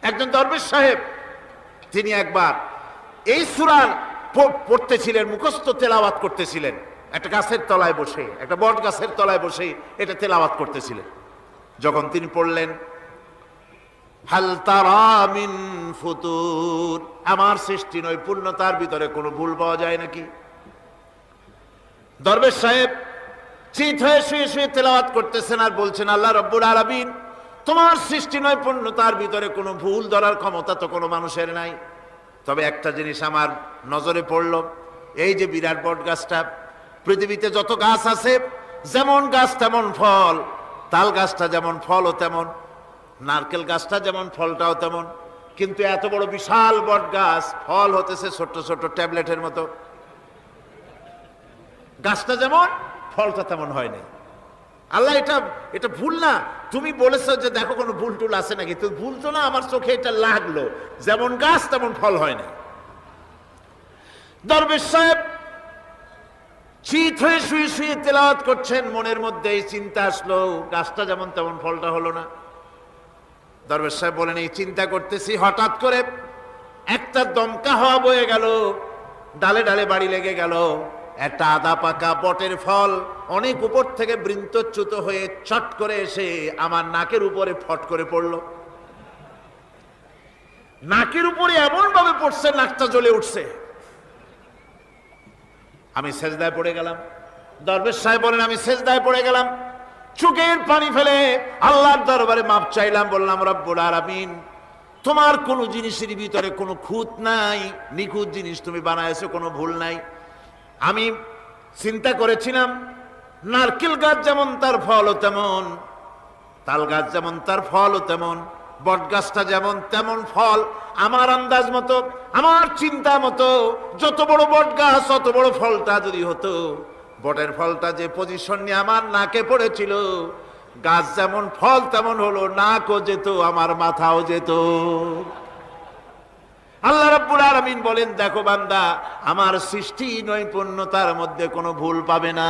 একজন দরবেশ সাহেব তিনি একবার এই সূরা পড়তেছিলেন, মুখস্থ তেলাওয়াত করতেছিলেন, একটা গাছের তলায় বসে, একটা বট গাছের তলায় বসে এটা তেলাওয়াত করতেছিলেন। যখন তিনি পড়লেন হাল তারা মিন ফুতুর, আমার সৃষ্টি নৈপুণ্যতার ভিতরে কোনো ভুল পাওয়া যায় নাকি? দরবেশ সাহেব চিত হয়ে শুয়ে শুয়ে তেলাওয়াত করতেছেন আর বলছেন, আল্লাহ রব্বুল আলামিন, তোমার সৃষ্টি নৈপুণ্যতার ভিতরে কোনো ভুল ধরার ক্ষমতা তো কোনো মানুষের নাই। তবে একটা জিনিস আমার নজরে পড়ল, এই যে বিরাট বট গাছটা, পৃথিবীতে যত গাছ আছে যেমন গাছ তেমন ফল, তাল গাছটা যেমন ফলও তেমন, নারকেল গাছটা যেমন ফলটাও তেমন, কিন্তু এত বড় বিশাল বট গাছ ফল হতেছে ছোট্ট ছোট্ট ট্যাবলেটের মতো। গাছটা যেমন ফলটা তেমন হয় নাই। আল্লাহ এটা ভুল না, তুমি বলেছো যে দেখো কোনো ভুল টুল আছে নাকি, তো ভুল তো না, আমার চোখে এটা লাগলো, যেমন গাছ তেমন ফল হয় না। দরবেশ সাহেব চিত হয়ে শুয়ে শুয়ে তেলাওয়াত করছেন, মনের মধ্যে এই চিন্তা আসলো, গাছটা যেমন তেমন ফলটা হলো না। দরবেশ সাহেব বলেন, এই চিন্তা করতেছি, হঠাৎ করে একটা দমকা হাওয়া বয়ে গেল, ডালে ডালে বাড়ি লেগে গেল, একটা আদা পাকা বটের ফল অনেক উপর থেকে বৃন্তচ্যুত হয়ে চট করে এসে আমার নাকের উপরে ফট করে পড়ল। নাকের উপরে এমন ভাবে পড়ছে, নাকটা জ্বলে উঠছে। আমি সেজদায় পড়ে গেলাম। দরবেশ সাহেব বলেন, আমি সেজদায় পড়ে গেলাম, চোখের পানি ফেলে আল্লাহর দরবারে মাপ চাইলাম, বললাম, রব্বুল আলামিন, তোমার কোনো জিনিসের ভিতরে কোনো খুঁত নাই, নিখুঁত জিনিস তুমি বানাইছো, কোনো ভুল নাই। আমি চিন্তা করেছিলাম নারকেল গাছ যেমন তার ফলও তেমন, তাল গাছ যেমন তার ফলও তেমন, বট গাছটা যেমন তেমন ফল। আমার আন্দাজ মতো, আমার চিন্তা মতো, যত বড় বট গাছ অত বড় ফলটা যদি হতো, বটের ফলটা যে পজিশন নিয়ে আমার নাকে পড়েছিল, গাছ যেমন ফল তেমন হলো, নাকও যেত, আমার মাথাও যেত। আল্লাহ রাব্বুল আলামিন বলেন, দেখো বান্দা, আমার সৃষ্টি নৈপুণ্যতার মধ্যে কোনো ভুল পাবে না।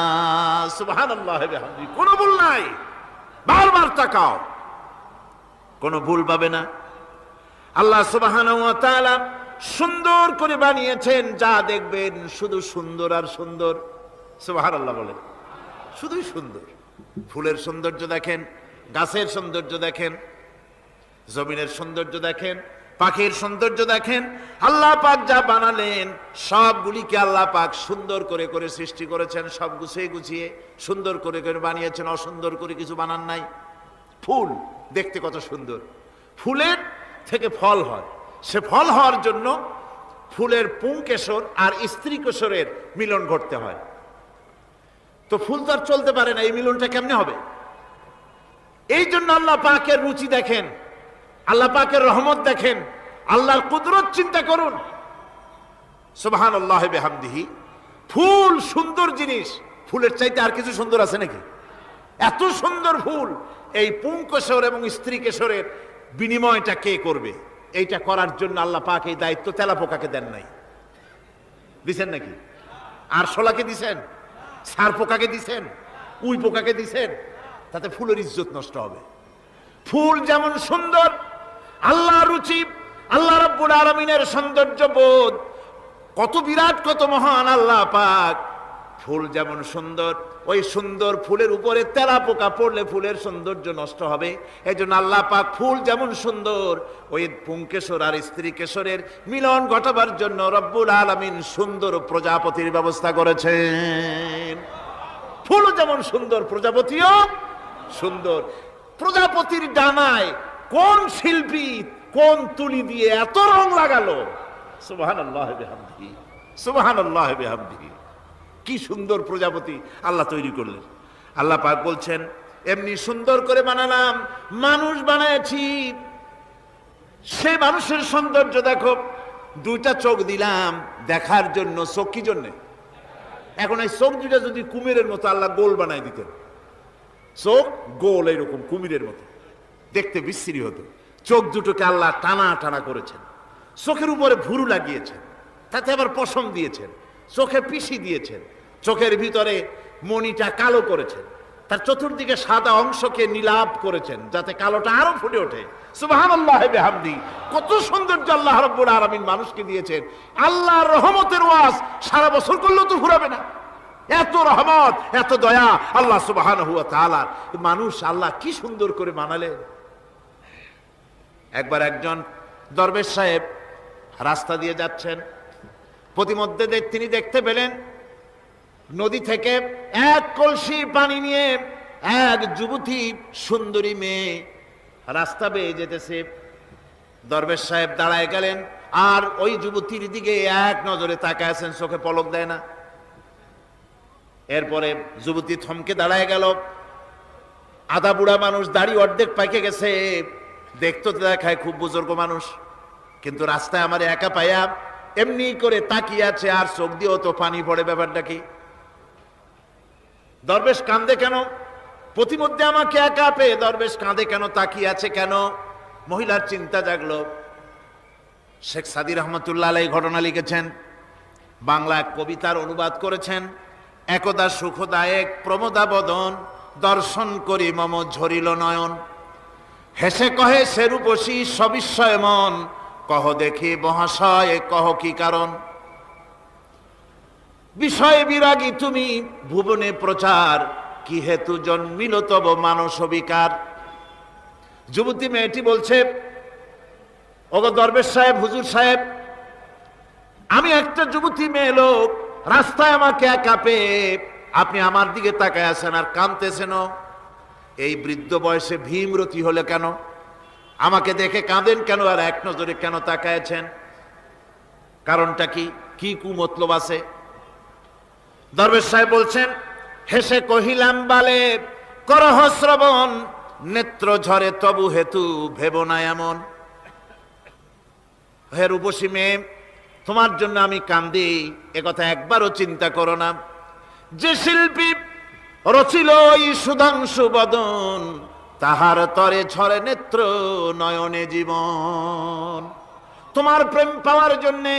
সুবহানাল্লাহ, কোনো ভুল নাই, বারবার তাকাও, কোনো ভুল পাবে না। আল্লাহ সুবহানাহু ওয়া তাআলা সুন্দর করে বানিয়েছেন, যা দেখবেন শুধু সুন্দর আর সুন্দর। সুবহানাল্লাহ বলেন, শুধুই সুন্দর। ফুলের সৌন্দর্য দেখেন, গাছের সৌন্দর্য দেখেন, জমিনের সৌন্দর্য দেখেন, পাখির সৌন্দর্য দেখেন। আল্লাহ পাক যা বানালেন সবগুলিকে আল্লাহ পাক সুন্দর করে করে সৃষ্টি করেছেন, সব গুছিয়ে গুছিয়ে সুন্দর করে করে বানিয়েছেন, অসুন্দর করে কিছু বানান নাই। ফুল দেখতে কত সুন্দর, ফুলের থেকে ফল হয়, সে ফল হওয়ার জন্য ফুলের পুংকেশর আর স্ত্রী কেশরের মিলন ঘটতে হয়। তো ফুল তো আর চলতে পারে না, এই মিলনটা কেমনে হবে? এই জন্য আল্লাহ পাকের রুচি দেখেন, আল্লাহ পাকের রহমত দেখেন, আল্লাহর কুদরত চিন্তা করুন। সুবহানাল্লাহি বিহামদিহি। ফুল সুন্দর জিনিস, ফুলের চাইতে আর কিছু সুন্দর আছে নাকি? এত সুন্দর ফুল, এই পুংকেশর এবং স্ত্রী কেশরের বিনিময়টা কে করবে? এইটা করার জন্য আল্লাহ পাক এই দায়িত্ব তেলাপোকাকে দেন নাই, দিছেন নাকি? আর শোলাকে দিছেন, সার পোকাকে দিছেন, উই পোকাকে দিছেন, তাতে ফুলের ইজ্জত নষ্ট হবে। ফুল যেমন সুন্দর, আল্লাহ রুচি, আল্লাহ রাব্বুল আলামিনের সৌন্দর্য বোধ কত বিরাট, কত মহান আল্লাহ পাক। ফুল যেমন সুন্দর, ওই সুন্দর ফুলের উপরে তেলাপোকা পড়লে ফুলের সৌন্দর্য নষ্ট হবে। এই জন্য আল্লাহ পাক ফুল যেমন সুন্দর, ওই পুংকেশর আর স্ত্রী কেশরের মিলন ঘটাবার জন্য রব্বুল আলামিন সুন্দর প্রজাপতির ব্যবস্থা করেছেন। ফুল যেমন সুন্দর, প্রজাপতিও সুন্দর। প্রজাপতির ডানায় কোন শিল্পী কোন তুলি দিয়ে এত রং লাগালো! সুবহানাল্লাহ বিহামদিহি, সুবহানাল্লাহ বিহামদিহি। কি সুন্দর প্রজাপতি আল্লাহ তৈরি করলেন। আল্লাহ পাক বলছেন, এমনি সুন্দর করে বানালাম, মানুষ বানাইছি, সে মানুষের সৌন্দর্য দেখো। দুইটা চোখ দিলাম দেখার জন্য, চোখ কি জন্যে? এখন এই চোখ দুটা যদি কুমিরের মতো আল্লাহ গোল বানাই দিতেন, চোখ গোল এইরকম কুমিরের মতো দেখতে বিশ্রী হতো। চোখ দুটোকে আল্লাহ টানা টানা করেছেন, চোখের উপরে ভুরু লাগিয়েছেন, তাতে আবার পশম দিয়েছেন, চোখে পিসি দিয়েছেন, চোখের ভিতরে মণিটা কালো করেছেন, তার চতুর্দিকে সাদা অংশকে নীলাভ করেছেন যাতে কালোটা আরো ফুটে ওঠে। সুবহানাল্লাহি বিহামদি। কত সৌন্দর্য আল্লাহ রাব্বুল আলামিন মানুষকে দিয়েছেন। আল্লাহর রহমতের ওয়াজ সারা বছর করলেও তো ফুরাবে না, এত রহমত, এত দয়া আল্লাহ সুবহানাহু ওয়া তাআলা। মানুষ আল্লাহ কি সুন্দর করে বানালেন। একবার একজন দরবেশ সাহেব রাস্তা দিয়ে যাচ্ছেন, প্রতিমধ্যে তিনি দেখতে পেলেন নদী থেকে এক কলসি পানি নিয়ে এক যুবতী সুন্দরী মেয়ে রাস্তা বেয়ে যেতেছে। দরবেশ সাহেব দাঁড়ায় গেলেন আর ওই যুবতীর দিকে এক নজরে তাকায় আছেন, চোখে পলক দেয় না। এরপরে যুবতী থমকে দাঁড়ায় গেল। আধা বুড়া মানুষ, দাড়ি অর্ধেক পাইকে গেছে, দেখতে তো দেখায় খুব বুজুর্গ মানুষ, কিন্তু রাস্তায় আমার একা পাইয়া এমনি করে তাকিয়ে আছে আর চোখ দিয়েও তো পানি পড়ে। ব্যাপারটা কি? দরবেশ কাঁদে কেন? প্রতিমধ্যে আমাকে একা পেয়ে দরবেশ কাঁদে কেন, তাকিয়ে আছে কেন? মহিলার চিন্তা জাগলো। শেখ সাদী রহমতুল্লাহ আলাইহি ঘটনা লিখেছেন, বাংলা কবিতার অনুবাদ করেছেন। একদা সুখদায়ক প্রমোদা বদন, দর্শন করি মম ঝরিল নয়ন। হেসে কহে সে রূপসী সবিস্ময় মন, কহ দেখি মহাশয় কহ কি কারণ। বিষয় বিরাগী তুমি ভুবনে প্রচার, কি হেতু জন্মিল তব মানস বিকার। যুবতী মেয়েটি বলছে, ওগো দরবেশ সাহেব, হুজুর সাহেব, আমি একটা যুবতী মেয়ে লোক, রাস্তায় আমাকে একা পেয়ে আপনি আমার দিকে তাকায় আছেন আর কাঁদতেছেন। এই বৃদ্ধ বয়সে ভীমরতি হলে কেন? আমাকে দেখে কাঁদেন কেন আর এক নজরে কেন তাকায়ছেন? কারণটা কি? কি কুমতলব আছে? দরবেশ সাহেব বলছেন, হেসে কহিলাম বালে করহ শ্রবণ, নেত্র ঝরে তবু হেতু ভেব না এমন। হে রূপসী মেয়ে, তোমার জন্য আমি কান্দি, একথা একবারও চিন্তা করো না। যে শিল্পী রচিল এই সুধাংশু বদন, তাহার তরে ঝরে নেত্র নয়নে জীবন। তোমার প্রেম পাওয়ার জন্যে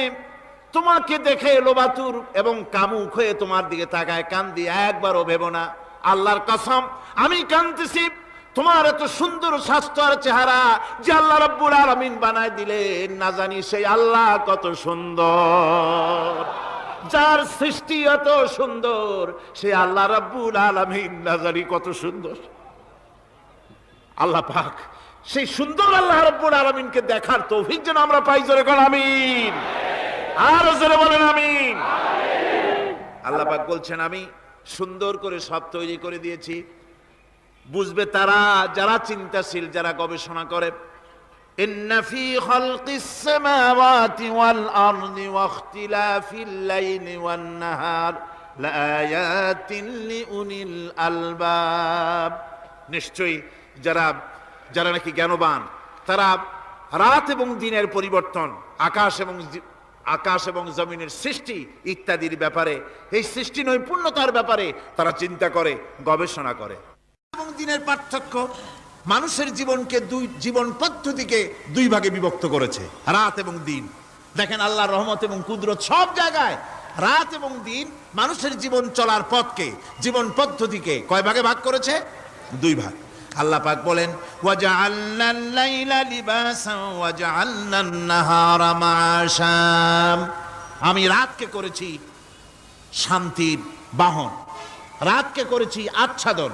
তোমাকে দেখে লোবাতুর এবং কামুক হয়ে তোমার দিকে তাকায় কান্দি, একবারও ভেব না। আল্লাহর কসম আমি কাঁদতেছি তোমার এত সুন্দর স্বাস্থ্য আর চেহারা যে আল্লাহ রাব্বুল আলামিন বানায় দিলেন, না জানি সেই আল্লাহ কত সুন্দর। যার সৃষ্টি এত সুন্দর সেই আল্লাহ রাব্বুল আলামিন না জানি কত সুন্দর। আল্লাহ পাক সেই সুন্দর আল্লাহ রাব্বুল আলামিনকে দেখার তৌফিক যেন আমরা পাই। জোরে বলেন আমিন, আর জোরে বলেন আমিন। আল্লাহ পাক বলছেন, আমি সুন্দর করে সব তৈরি করে দিয়েছি। বুঝবে তারা যারা চিন্তাশীল, যারা গবেষণা করে। ইন্না ফি খালকিস সামাওয়াতি ওয়াল আরদি ওয়া ইখতিলাফিল লাইলি ওয়ান নাহার লাআয়াতিন লিউলিল আলবাব। নিশ্চয়ই যারা নাকি জ্ঞানবান, তারা রাত এবং দিনের পরিবর্তন, আকাশ এবং জমিনের সৃষ্টি ইত্যাদির ব্যাপারে, এই সৃষ্টি নৈপুণ্যতার ব্যাপারে তারা চিন্তা করে, গবেষণা করে। এবং দিনের পার্থক্য মানুষের জীবনকে জীবন পদ্ধতিকে দুই ভাগে বিভক্ত করেছে, রাত এবং দিন। দেখেন আল্লাহর রহমত এবং কুদরত সব জায়গায়। রাত এবং দিন মানুষের জীবন চলার পথকে, জীবন পদ্ধতিকে কয় ভাগে ভাগ করেছে? দুই ভাগ। আল্লাহ পাক বলেন, ওয়াজআলনাল লাইলা লিবাসান ওয়াজআলনান নাহারা মাআশা। আমি রাতকে করেছি শান্তির বাহন, রাতকে করেছি আচ্ছাদন,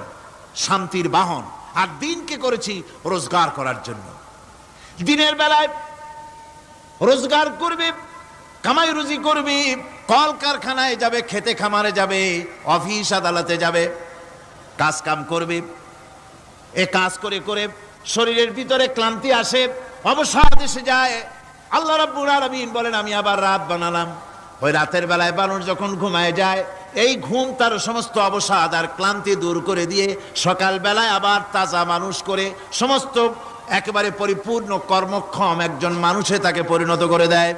শান্তির বাহন, আর দিনকে করেছি রোজগার করার জন্য। দিনের বেলায় রোজগার করবে, কামাই রুজি করবে, কল কারখানায় যাবে, খেতে খামারে যাবে, অফিস আদালতে যাবে, কাজ কাম করবে। এ কাজ করে করে শরীরের ভিতরে ক্লান্তি আসে, অবসাদ এসে যায়। আল্লাহ রাব্বুল আলামিন বলেন, আমি আবার রাত বানালাম। ওই রাতের বেলায় মানুষ যখন ঘুমায় যায়, এই ঘুম তার সমস্ত অবসাদ আর ক্লান্তি দূর করে দিয়ে সকাল বেলায় আবার তাজা মানুষ করে সমস্ত একেবারে পরিপূর্ণ কর্মক্ষম একজন মানুষে তাকে পরিণত করে দেয়।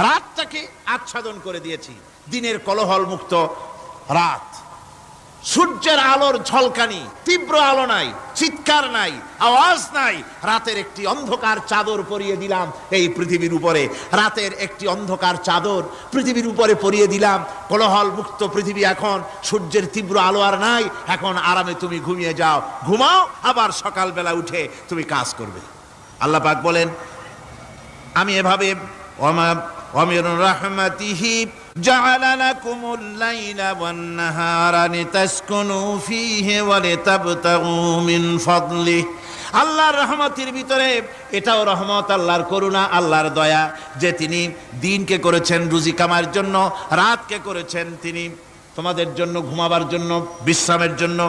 রাতটাকে আচ্ছাদন করে দিয়েছি, দিনের কোলাহল মুক্ত রাত। সূর্যের আলোর ঝলকানি, তীব্র আলো নাই, চিৎকার নাই, আওয়াজ নাই। রাতের একটি অন্ধকার চাদর পরিয়ে দিলাম এই পৃথিবীর উপরে। রাতের একটি অন্ধকার চাদর পৃথিবীর উপরে পরিয়ে দিলাম। কোলাহল মুক্ত পৃথিবী। এখন সূর্যের তীব্র আলো আর নাই। এখন আরামে তুমি ঘুমিয়ে যাও, ঘুমাও, আবার সকালবেলা উঠে তুমি কাজ করবে। আল্লাহ পাক বলেন, আমি এভাবে ওয়ামির রাহমাতিহি জাআলা লাকুমুল লাইলা ওয়ান নাহারা লিতাসকুনু ফীহি ওয়া লিতাবতাগু মিন ফাদলিহি। আল্লাহর রহমতের ভিতরে এটাও রহমত, আল্লাহর করুণা, আল্লাহর দয়া যে তিনি দিনকে করেছেন রুজি কামার জন্য, রাতকে করেছেন তিনি তোমাদের জন্য ঘুমাবার জন্য, বিশ্রামের জন্য।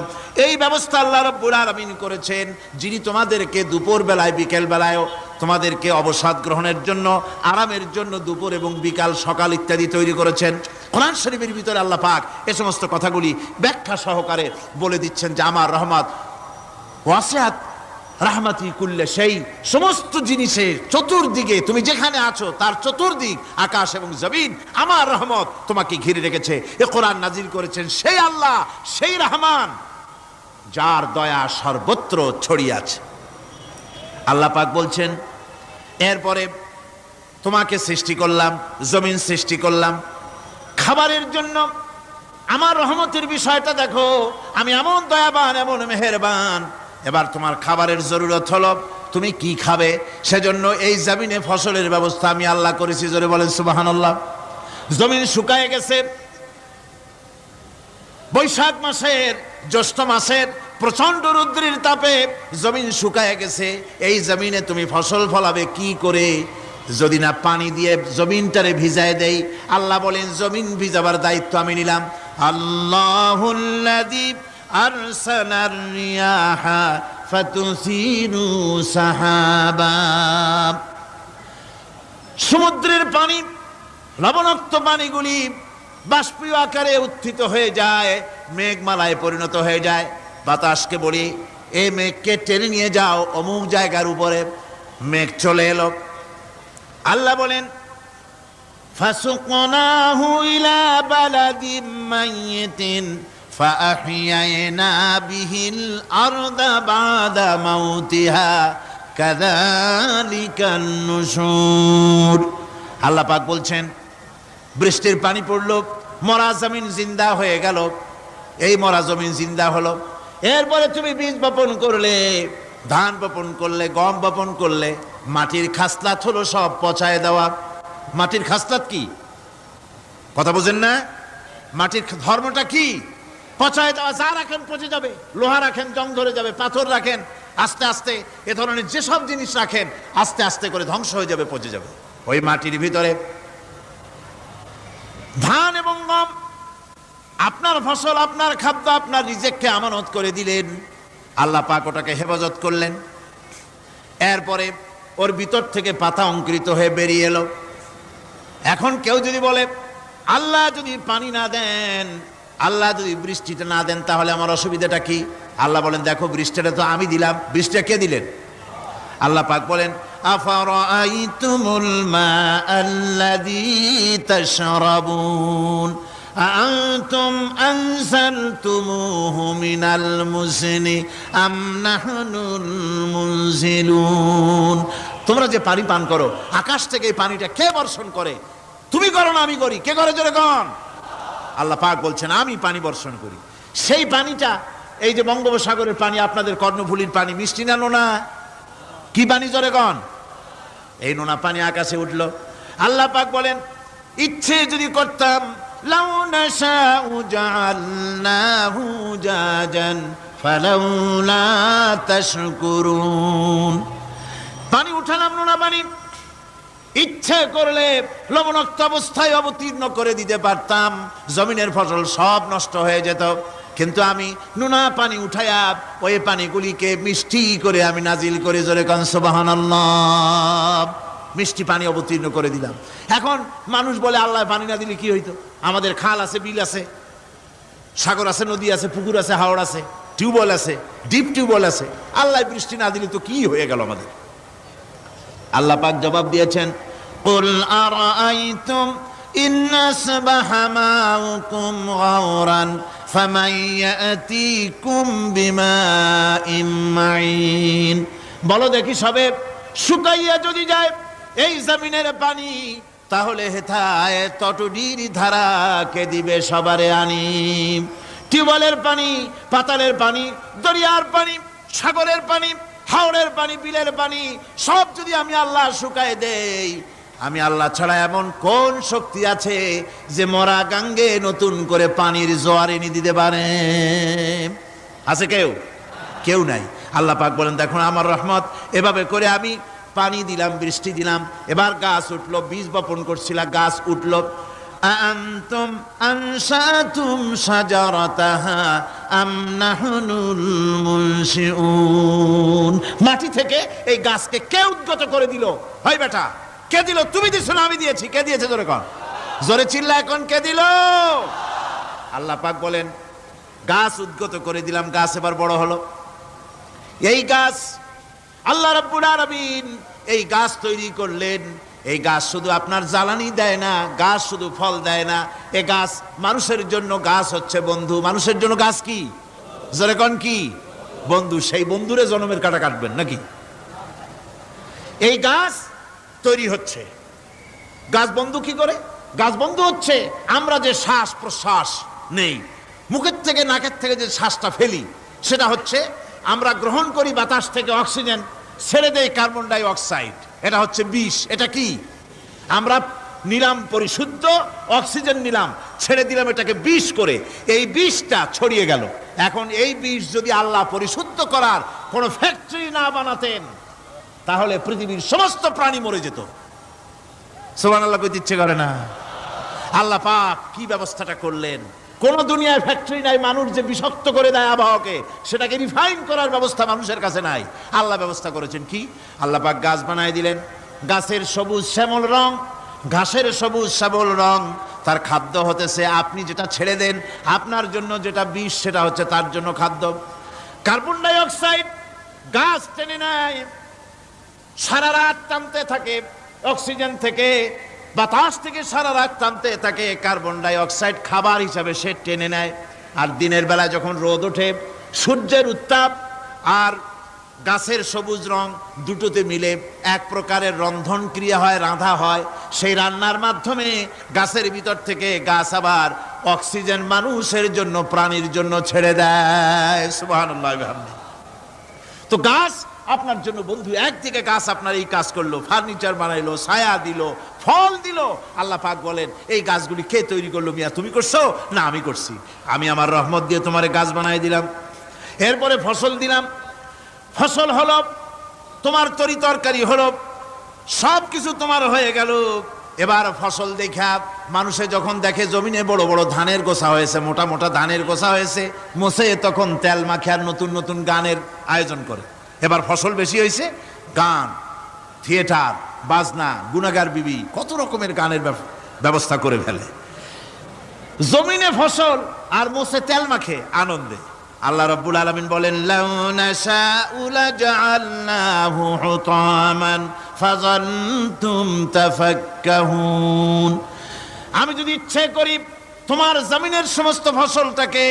এই ব্যবস্থা আল্লাহ রাব্বুল আলামিন করেছেন, যিনি তোমাদেরকে দুপুর বেলায় বিকেল বেলায়ও তোমাদেরকে অবসাদ গ্রহণের জন্য, আরামের জন্য দুপুর এবং বিকাল সকাল ইত্যাদি তৈরি করেছেন। কোরআন শরীফের ভিতরে আল্লাহ পাক এ সমস্ত কথাগুলি ব্যাখ্যা সহকারে বলে দিচ্ছেন যে আমার রহমত ওয়াসিআত রাহমাতি কুল্লে সেই সমস্ত জিনিসের চতুর্দিকে, তুমি যেখানে আছো তার চতুর্দিক আকাশ এবং জমিন আমার রহমত তোমাকে ঘিরে রেখেছে। এ কোরআন নাজিল করেছেন সেই আল্লাহ, সেই রহমান যার দয়া সর্বত্র ছড়িয়ে আছে। আল্লাহ পাক বলছেন এরপরে তোমাকে সৃষ্টি করলাম, জমিন সৃষ্টি করলাম খাবারের জন্য। আমার রহমতের বিষয়টা দেখো, আমি এমন দয়াবান, এমন মেহেরবান। এবার তোমার খাবারের জরুরত হলো তুমি কি খাবে, সেজন্য এই জমিনে ফসলের ব্যবস্থা আমি আল্লাহ করেছি। জোরে বলেন সুবহানাল্লাহ। জমিন শুকায় গেছে, বৈশাখ মাসের জ্যৈষ্ঠ মাসের প্রচন্ড রৌদ্রের তাপে জমিন শুকায় গেছে। এই জমিনে তুমি ফসল ফলাবে কি করে যদি না পানি দিয়ে জমিনটারে ভিজায় দেই? আল্লাহ বলেন জমিন ভিজাবার দায়িত্ব আমি নিলাম। আল্লাহুল্লাযী আরসালার রিয়াহা ফাতুসিরু সাহাবা। সমুদ্রের পানি, লবণাক্ত পানিগুলি বাষ্পীয় আকারে উত্থিত হয়ে যায়, মেঘমালায় পরিণত হয়ে যায়। বাতাসকে বলি এই মেঘকে টেনে নিয়ে যাও অমুক জায়গার উপরে। মেঘ চলে এলো। আল্লাহ বলেন ফাসুকনাহু ইলা বালাদিম মাইয়িতিন ফাআহইয়ানা বিহিল আরদা বাদা মাউতিহা কাযালিকান নুশুর। আল্লাহ পাক বলছেন বৃষ্টির পানি পড়লো, মরা জমিন জিন্দা হয়ে গেল। এই মরা জমিন জিন্দা হলো। এরপরে তুমি বীজ বপন করলে, ধান বপন করলে, গম বপন করলে, মাটির খাসলাত হলো সব পচায় দেওয়া। মাটির খাসলাত কি কথা বোঝেন না? মাটির ধর্মটা কি? পচায় দেওয়া। যা রাখেন পচে যাবে, লোহা রাখেন জং ধরে যাবে, পাথর রাখেন আস্তে আস্তে, এ ধরনের যেসব জিনিস রাখেন আস্তে আস্তে করে ধ্বংস হয়ে যাবে, পচে যাবে। ওই মাটির ভিতরে ধান এবং গম, আপনার ফসল, আপনার খাদ্য, আপনার রিজেককে আমানত করে দিলেন। আল্লাহ পাক ওটাকে হেফাজত করলেন। এরপরে ওর ভিতর থেকে পাতা অঙ্কুরিত হয়ে বেরিয়ে এলো। এখন কেউ যদি বলে আল্লাহ যদি পানি না দেন, আল্লাহ যদি বৃষ্টিটা না দেন, তাহলে আমার অসুবিধাটা কি? আল্লাহ বলেন দেখো বৃষ্টিটা তো আমি দিলাম। বৃষ্টিটা কে দিলেন? আল্লাহ পাক বলেন আফারাআইতুমুল মাআল্লাযী তাশরাবুন আআনতুম আনজালতুমুহু মিনাল মুজনি আম নাহনুল মুনজিলুন। তোমরা যে পানি পান করো, আকাশ থেকে এই পানিটা কে বর্ষণ করে? তুমি করো না আমি করি? কে করে জোরে কন? আল্লাহ পাক বলছেন আমি পানি বর্ষণ করি। সেই পানিটা এই যে বঙ্গোপসাগরের পানি, আপনাদের কর্ণফুলীর পানি, মিষ্টি না নোনা? কি পানি জোরে কন? এই নোনা পানি আকাশে উঠলো। আল্লাহ পাক বলেন ইচ্ছে যদি করতাম লাউ নাশাউ জাআলনাহু জাজান ফালাউলা তাশকুরুন। পানি উঠালাম, নোনা পানি, ইচ্ছে করলে লবণাক্ত অবস্থায় অবতীর্ণ করে দিতে পারতাম, জমিনের ফসল সব নষ্ট হয়ে যেত। কিন্তু আমি নোনা পানি উঠাইয়া ওই পানিগুলিকে মিষ্টি করে আমি নাজিল করে জোরে কান সুবহানাল্লাহ, মিষ্টি পানি অবতীর্ণ করে দিলাম। এখন মানুষ বলে আল্লাহ পানি না দিলে কি হইতো? আমাদের খাল আছে, বিল আছে, সাগর আছে, নদী আছে, পুকুর আছে, হাওড় আছে, টিউবওয়েল আছে, ডিপ টিউবওয়েল আছে। আল্লাহ বৃষ্টি না দিলে তো কি হয়ে গেল আমাদের? আল্লাহ পাক জবাব দিয়েছেন কুল আরাআইতুম ইন আসবাহা মাউকুম গাওরান ফামান ইয়াতিকুম বিমাইম মাইন। বলো দেখি সবে শুকাইয়া যদি যায় এই জমিনের পানি, তাহলে হেথায় তটডির ধারা কে দিবে সবারে আনি? টিউবওয়েলের পানি, পাতালের পানি, দরিয়ার পানি, সাগরের পানি, হাওড়ের পানি, বিলের পানি সব যদি আমি আল্লাহ শুকায় দেই, আমি আল্লাহ ছাড়া এমন কোন শক্তি আছে যে মরা গাঙ্গে নতুন করে পানির জোয়ার এনে দিতে পারে? আছে কেউ? কেউ নাই। আল্লাহ পাক বলেন, দেখুন আমার রহমত, এভাবে করে আমি পানি দিলাম, বৃষ্টি দিলাম, এবার গাছ উঠলো, বীজ বপন করছিলাম, গাছ উঠলো। আনতুম আনশাতুম শাজারাতাহা আম নাহনুল মুনশিউন। মাটি থেকে এই গাছকে কে উদ্গত করে দিল? হয় বেটা, কে দিল? তুমি দিছো না আমি দিয়েছি? কে দিয়েছে? জোরে কর, জোরে চিল্লা এখন, কে দিল? আল্লাহ পাক বলেন, গাছ উদ্গত করে দিলাম, গাছ এবার বড় হলো। এই গাছ আল্লাহ রাব্বুল আলামিন এই গাছ তৈরি করলেন। এই গাছ শুধু আপনার জ্বালানি দেয় না, গাছ শুধু ফল দেয় না, এ গাছ মানুষের জন্য, গাছ হচ্ছে বন্ধু। মানুষের জন্য গাছ কি? জোরে কোন কি? বন্ধু। সেই বন্ধুরে জন্মের কাটা কাটবেন নাকি? এই গাছ তৈরি হচ্ছে। গাছ বন্ধু কি করে? গাছ বন্ধু হচ্ছে আমরা যে শ্বাস প্রশ্বাস নেই, মুখের থেকে নাকের থেকে যে শ্বাসটা ফেলি, সেটা হচ্ছে আমরা গ্রহণ করি বাতাস থেকে অক্সিজেন, ছেড়ে দেয় কার্বন ডাই অক্সাইড। এটা হচ্ছে বিষ। এটা কি? আমরা নিলাম পরিশুদ্ধ অক্সিজেন, নিলাম, ছেড়ে দিলাম এটাকে বিষ করে, এই বিষটা ছড়িয়ে গেল। এখন এই বিষ যদি আল্লাহ পরিশুদ্ধ করার কোন ফ্যাক্টরি না বানাতেন, তাহলে পৃথিবীর সমস্ত প্রাণী মরে যেত। সুবহানাল্লাহ কইতে ইচ্ছে করে না? আল্লাহ পাক কি ব্যবস্থাটা করলেন! কোন দুনিয়ায় ফ্যাক্টরি নাই, মানুষ যে বিষাক্ত করে দেয় আবহাওয়াকে, সেটাকে রিফাইন করার ব্যবস্থা মানুষের কাছে নাই। আল্লাহ ব্যবস্থা করেছেন কি? আল্লাহ পাক গাছ বানায় দিলেন। গাছের সবুজ শ্যামল রং, ঘাসের সবুজ শ্যামল রং, তার খাদ্য হতেছে আপনি যেটা ছেড়ে দেন, আপনার জন্য যেটা বিষ, সেটা হচ্ছে তার জন্য খাদ্য। কার্বন ডাই অক্সাইড গাছ টেনে নেয়, সারা রাত টানতে থাকে অক্সিজেন থেকে, বাতাস থেকে সারা রাত টানতে থাকে কার্বন ডাই অক্সাইড, খাবার হিসাবে সে টেনে নেয়। আর দিনের বেলা যখন রোদ ওঠে, সূর্যের উত্তাপ আর গাছের সবুজ রং দুটোতে মিলে এক প্রকারের রন্ধন ক্রিয়া হয়, রাঁধা হয়। সেই রান্নার মাধ্যমে গাছের ভিতর থেকে গাছ আবার অক্সিজেন মানুষের জন্য, প্রাণীর জন্য ছেড়ে দেয়। সুবহানাল্লাহ। তো গাছ আপনার জন্য বন্ধু। একদিকে গাছ আপনার এই কাজ করলো, ফার্নিচার বানাইলো, ছায়া দিল, ফল দিল। আল্লাহ পাক বলেন, এই গাছগুলি কে তৈরি করলো? মিয়া তুমি করছো না আমি করছি? আমি আমার রহমত দিয়ে তোমারে গাছ বানাই দিলাম। এরপরে ফসল দিলাম, ফসল হলো, তোমার তরি তরকারি হলো, সব কিছু তোমার হয়ে গেল। এবার ফসল দেখা মানুষে যখন দেখে জমিনে বড় বড় ধানের গোছা হয়েছে, মোটা মোটা ধানের গোছা হয়েছে, মোছে তখন তেল মাখে আর নতুন নতুন গানের আয়োজন করে। এবার ফসল বেশি হয়েছে, গান, থিয়েটার, বাজনা, গুনাগার বিবি, কত রকমের গানের ব্যবস্থা করে ফেলে। জমিনে ফসল আর মোছে তেল মাখে আনন্দে। আল্লাহ রাব্বুল আলামিন বলেন, লাউ নাশাউ লাজআলনাহু হুতামান ফাযানতুম তাফাক্কাহুন। আমি যদি ইচ্ছে করি তোমার জমিনের সমস্ত ফসলটাকে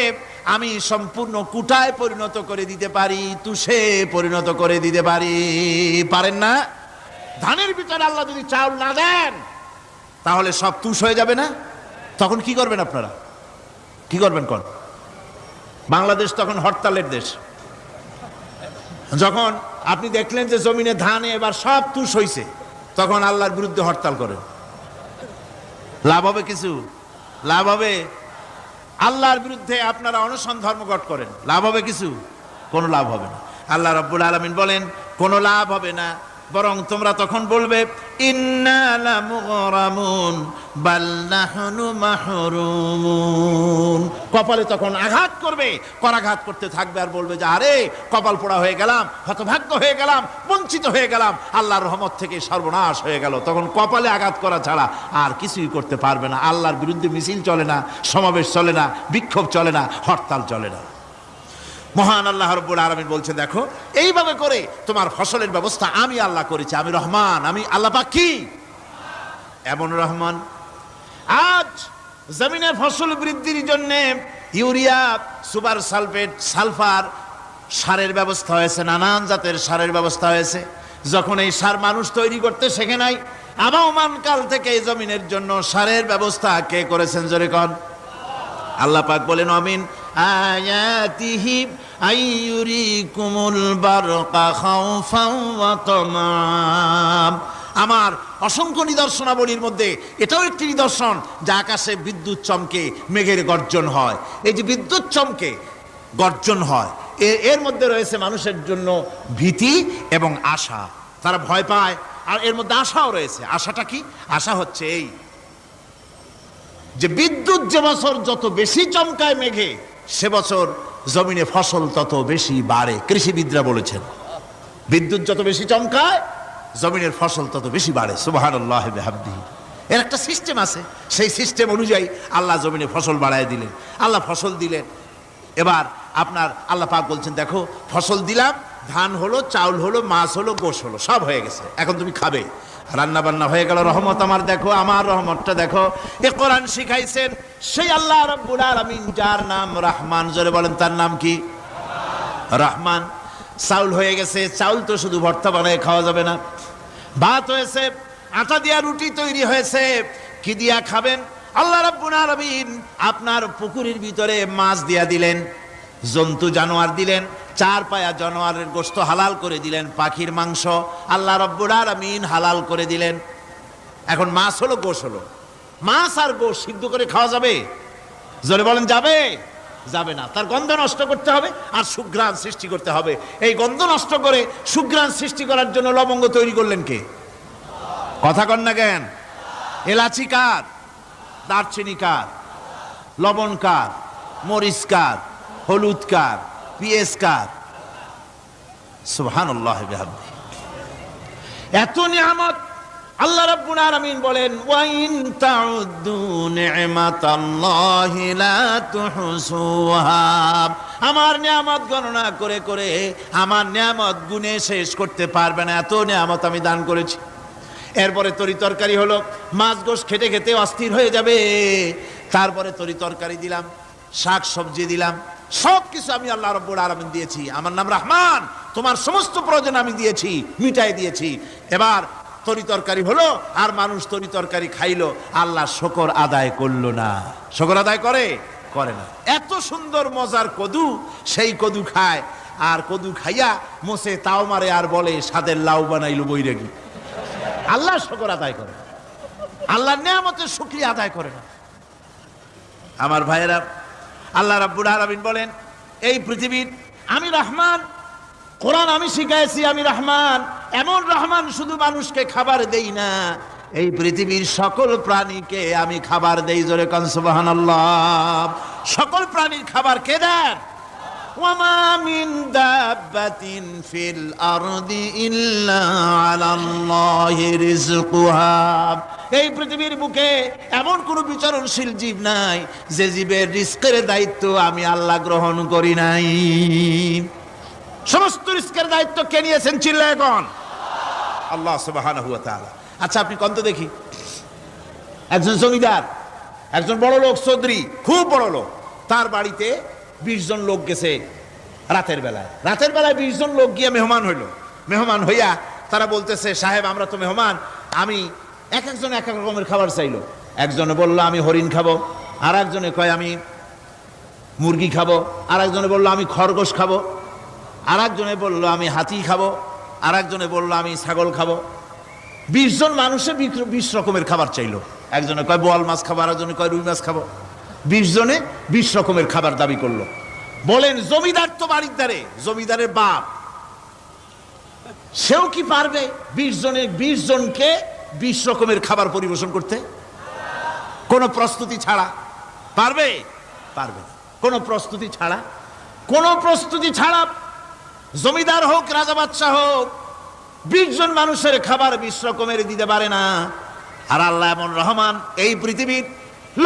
আমি সম্পূর্ণ কুটায় পরিণত করে দিতে পারি, তুষে পরিণত করে দিতে পারি। পারেন না? ধানের ভিতরে আল্লাহ যদি চাউল না দেন, তাহলে সব তুষ হয়ে যাবে না? তখন কি করবেন আপনারা? কি করবেন? কোন বাংলাদেশ তখন হরতালের দেশ। যখন আপনি দেখলেন যে জমিনে ধানে এবার সব তুষ হইছে, তখন আল্লাহর বিরুদ্ধে হরতাল করেন। লাভ হবে কিছু? লাভ হবে? আল্লাহর বিরুদ্ধে আপনারা অনশন ধর্মঘট করেন, লাভ হবে কিছু? কোনো লাভ হবে না। আল্লাহ রাব্বুল আলামিন বলেন, কোনো লাভ হবে না, বরং তোমরা তখন বলবে, ইন্না লামুগরামুন বাল নাহনু মাহরুমুন। কপালে তখন আঘাত করবে, করাঘাত করতে থাকবে আর বলবে যে আরে কপাল পোড়া হয়ে গেলাম, হতভাগ্য হয়ে গেলাম, বঞ্চিত হয়ে গেলাম, আল্লাহর রহমত থেকে সর্বনাশ হয়ে গেল। তখন কপালে আঘাত করা ছাড়া আর কিছুই করতে পারবে না। আল্লাহর বিরুদ্ধে মিছিল চলে না, সমাবেশ চলে না, বিক্ষোভ চলে না, হরতাল চলে না। মহান আল্লাহ রাব্বুল আলামিন বলছে, দেখো এইভাবে করে তোমার ফসলের ব্যবস্থা আমি আল্লাহ করেছি। আমি রহমান, আমি আল্লাহ পাক কি এমন রহমান। আজ জমিনে ফসল বৃদ্ধির জন্য ইউরিয়া, সুপার সালফেট, সালফার সারের ব্যবস্থা হয়েছে, নানান জাতের সারের ব্যবস্থা হয়েছে। যখন এই সার মানুষ তৈরি করতে শেখে নাই, আবহমান কাল থেকে এই জমিনের জন্য সারের ব্যবস্থা কে করেছেন? জোরে কোন। আল্লাহ পাক বলেন, আমিন আয়াতিহি আইয়ুরিকুমুল বারকা খাউফান ওয়া তামা। আমার অসংখ্য নিদর্শনাবলীর মধ্যে এটাও একটি নিদর্শন যে আকাশে বিদ্যুৎ চমকে মেঘের গর্জন হয়। এই যে বিদ্যুৎ চমকে গর্জন হয়, এর মধ্যে রয়েছে মানুষের জন্য ভীতি এবং আশা। তারা ভয় পায়, আর এর মধ্যে আশাও রয়েছে। আশাটা কি? আশা হচ্ছে এই যে বিদ্যুৎ যে বছর যত বেশি চমকায় মেঘে, সে বছর জমিনে ফসল তত বেশি বাড়ে। কৃষিবিদরা বলেছেন বিদ্যুৎ যত বেশি চমকায় জমিনের ফসল তত বেশি বাড়ে। সুবহানাল্লাহ ওয়া বিহামদিহি। এর একটা সিস্টেম আছে, সেই সিস্টেম অনুযায়ী আল্লাহ জমিনে ফসল বাড়ায় দিলেন। আল্লাহ ফসল দিলেন। এবার আপনার আল্লাহ পাক বলছেন, দেখো ফসল দিলাম, ধান হলো, চাউল হলো, মাছ হলো, গোশ হলো, সব হয়ে গেছে, এখন তুমি খাবে। রান্না বান্না হয়ে গেল, রহমত আমার দেখো, আমার রহমতটা দেখো। এ কোরআন শিখাইছেন সেই আল্লাহ রাব্বুল আলামিন, যার নাম রহমান। জোরে বলেন, তার নাম কি? রহমান। চাউল হয়ে গেছে, চাউল তো শুধু ভর্তা বানায় খাওয়া যাবে না। ভাত হয়েছে, আটা দিয়া রুটি তৈরি হয়েছে, কি দিয়া খাবেন? আল্লাহ রাব্বুল আলামিন আপনার পুকুরের ভিতরে মাছ দিয়া দিলেন, জন্তু জানোয়ার দিলেন, চার পায়া জানোয়ারের গোশত হালাল করে দিলেন, পাখির মাংস আল্লাহ রাব্বুল আলামিন হালাল করে দিলেন। এখন মাছ হলো, গোশ হলো। মাছ আর গোশ সিদ্ধ করে খাওয়া যাবে? জোরে বলেন, যাবে? যাবে না। তার গন্ধ নষ্ট করতে হবে আর সুঘ্রাণ সৃষ্টি করতে হবে। এই গন্ধ নষ্ট করে সুঘ্রাণ সৃষ্টি করার জন্য লবঙ্গ তৈরি করলেন কে? কথা কন না কেন? এলাচি কার? দারচিনি কার? লবণ কার? মরিচ কার? হলুদ কার? পিঁয়াজ কার? সুবহানাল্লাহ ওয়া বিহামদিহি। এত নিয়ামত আল্লাহ রাব্বুল আলামিন বলেন, ওয়া ইন তাউদ্দু নি'মাতাল্লাহি লা তুহসুহা। আমার নিয়ামত গণনা করে করে আমার নিয়ামত গুণে শেষ করতে পারবে না, এত নিয়ামত আমি দান করেছি। এরপরে তরি তরকারি হলো, মাছ গোশ খেতে খেতে অস্থির হয়ে যাবে। তারপরে তরি তরকারি দিলাম, শাক সবজি দিলাম, সব কিছু আমি আল্লাহ রাব্বুল আলামিন দিয়েছি। আমার নাম রহমান, তোমার সমস্ত প্রয়োজন আমি দিয়েছি, মিটাই দিয়েছি। এবার তরি তরকারি হলো, আর মানুষ তরি তরকারি খাইলো, আল্লাহ শুকর আদায় করলো না। শুকর আদায় করে? করে না। এত সুন্দর মজার কদু, সেই কদু খায়, আর কদু খাইয়া মোসে তাও মারে আর বলে স্বাদের লাউ বানাইলো বৈরাগী। আল্লাহ শুকর আদায় করে, আল্লাহর নিয়ামতের শুকরিয়া আদায় করে না। আমার ভাইয়েরা, আল্লাহ রাব্বুল আলামিন বলেন, এই পৃথিবীর আমি রহমান, কোরআন আমি শিখাইছি আমি রহমান। এমন রহমান শুধু মানুষকে খাবার দেই না, এই পৃথিবীর সকল প্রাণীকে আমি খাবার দেই। জোরে কান সুবহানাল্লাহ। সকল প্রাণীর খাবার কে দেন? ওয়ামা মিন দাব্বাতিন ফিল আরদি ইল্লা আলাল্লাহি রিজকুহা। এই পৃথিবীর বুকে এমন কোন বিচরণশীল জীব নাই যে জীবের রিজকের দায়িত্ব আমি আল্লাহ গ্রহণ করি নাই। সমস্ত রিজকের দায়িত্ব কে নিয়েছেন? চিল্লায় এখন আল্লাহ সুবহানাহু ওয়া তাআলা। আচ্ছা, আপনি কোন তো দেখি, একজন জমিদার, একজন বড় লোক, চৌধুরী, খুব বড় লোক, তার বাড়িতে 20 জন লোক গেছে রাতের বেলায়। রাতের বেলায় 20 জন লোক গিয়ে মেহমান হইল। মেহমান হইয়া তারা বলতেছে, সাহেব আমরা তো মেহমান, আমি একজন এক এক রকমের খাবার চাইলো। একজনে বললো আমি হরিণ খাবো, আর একজনে কয় আমি মুরগি খাবো, আর একজনে বললো আমি খরগোশ খাবো, আর একজনে বললো আমি হাতি খাবো, আর একজনে বললো আমি ছাগল খাবো। 20 জন মানুষে 20 রকমের খাবার চাইলো। একজনে কয় বোয়াল মাছ খাবো, আর একজনে কয় রুই মাছ খাবো। 20 জনে 20 রকমের খাবার দাবি করলো। বলেন জমিদার তো বাড়ির দ্বারে, জমিদারের বাপ, সেও কি পারবে 20 জনকে 20 রকমের খাবার পরিবেশন করতে? কোনো প্রস্তুতি ছাড়া পারবে? পারবে না। কোনো প্রস্তুতি ছাড়া, কোনো প্রস্তুতি ছাড়া জমিদার হোক, রাজা বাদশাহ হোক, 20 জন মানুষের খাবার 20 রকমের দিতে পারে না। আর আল্লাহ এমন রহমান, এই পৃথিবীর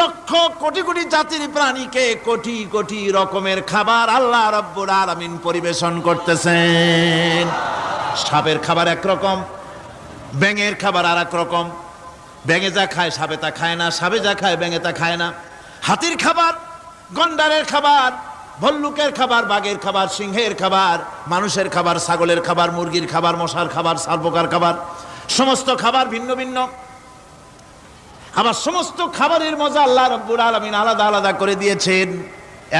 লক্ষ কোটি কোটি জাতির প্রাণীকে কোটি কোটি রকমের খাবার আল্লাহ রাব্বুল আলামিন পরিবেশন করতেছেন। সাপের খাবার একরকম, ব্যাঙের খাবার আর এক রকম। ব্যাঙে যা খায় সাপে তা খায় না, সাপে যা খায় ব্যাঙে তা খায় না। হাতির খাবার, গন্ডারের খাবার, ভল্লুকের খাবার, বাঘের খাবার, সিংহের খাবার, মানুষের খাবার, ছাগলের খাবার, মুরগির খাবার, মশার খাবার, সারপোকার খাবার, সমস্ত খাবার ভিন্ন ভিন্ন। আবার সমস্ত খাবারের মজা আল্লাহ রাব্বুল আলামিন আলাদা আলাদা করে দিয়েছেন।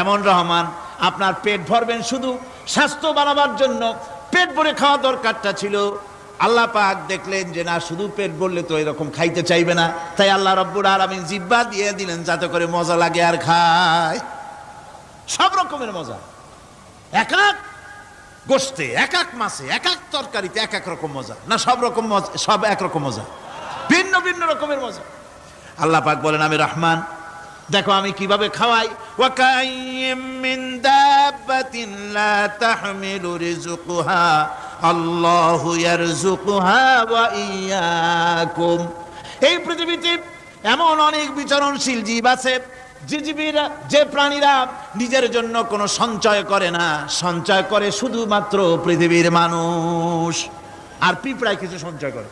এমন রহমান, আপনার পেট ভরবেন শুধু স্বাস্থ্য বানাবার জন্য, পেট ভরে খাওয়া দরকারটা ছিল। আল্লাহ পাক দেখলেন যে না, শুধু পেট ভরলে তো এরকম খাইতে চাইবে না, তাই আল্লাহ রব্বুল আলামিন জিহ্বা দিয়ে দিলেন যাতে করে মজা লাগে আর খায়। সব রকমের মজা, এক এক গোশতে, এক এক মাছে, এক এক তরকারিতে এক এক রকম মজা, না সব রকম মজা, সব একরকম মজা, ভিন্ন ভিন্ন রকমের মজা। আল্লাহ পাক বলেন আমি রহমান, দেখো আমি কিভাবে খাওয়াই। ওয়াকাইয়িম মিন দাব্বাতিন লা তাহমিলু রিজকুহা আল্লাহু ইয়ারযুকুহা ওয়া ইয়্যাকুম। এই পৃথিবীতে এমন অনেক বিচরণশীল জীব আছে যে প্রাণীরা নিজের জন্য কোনো সঞ্চয় করে না, সঞ্চয় করে শুধুমাত্র পৃথিবীর মানুষ। আর পিঁপড়ায় কিছু সঞ্চয় করে।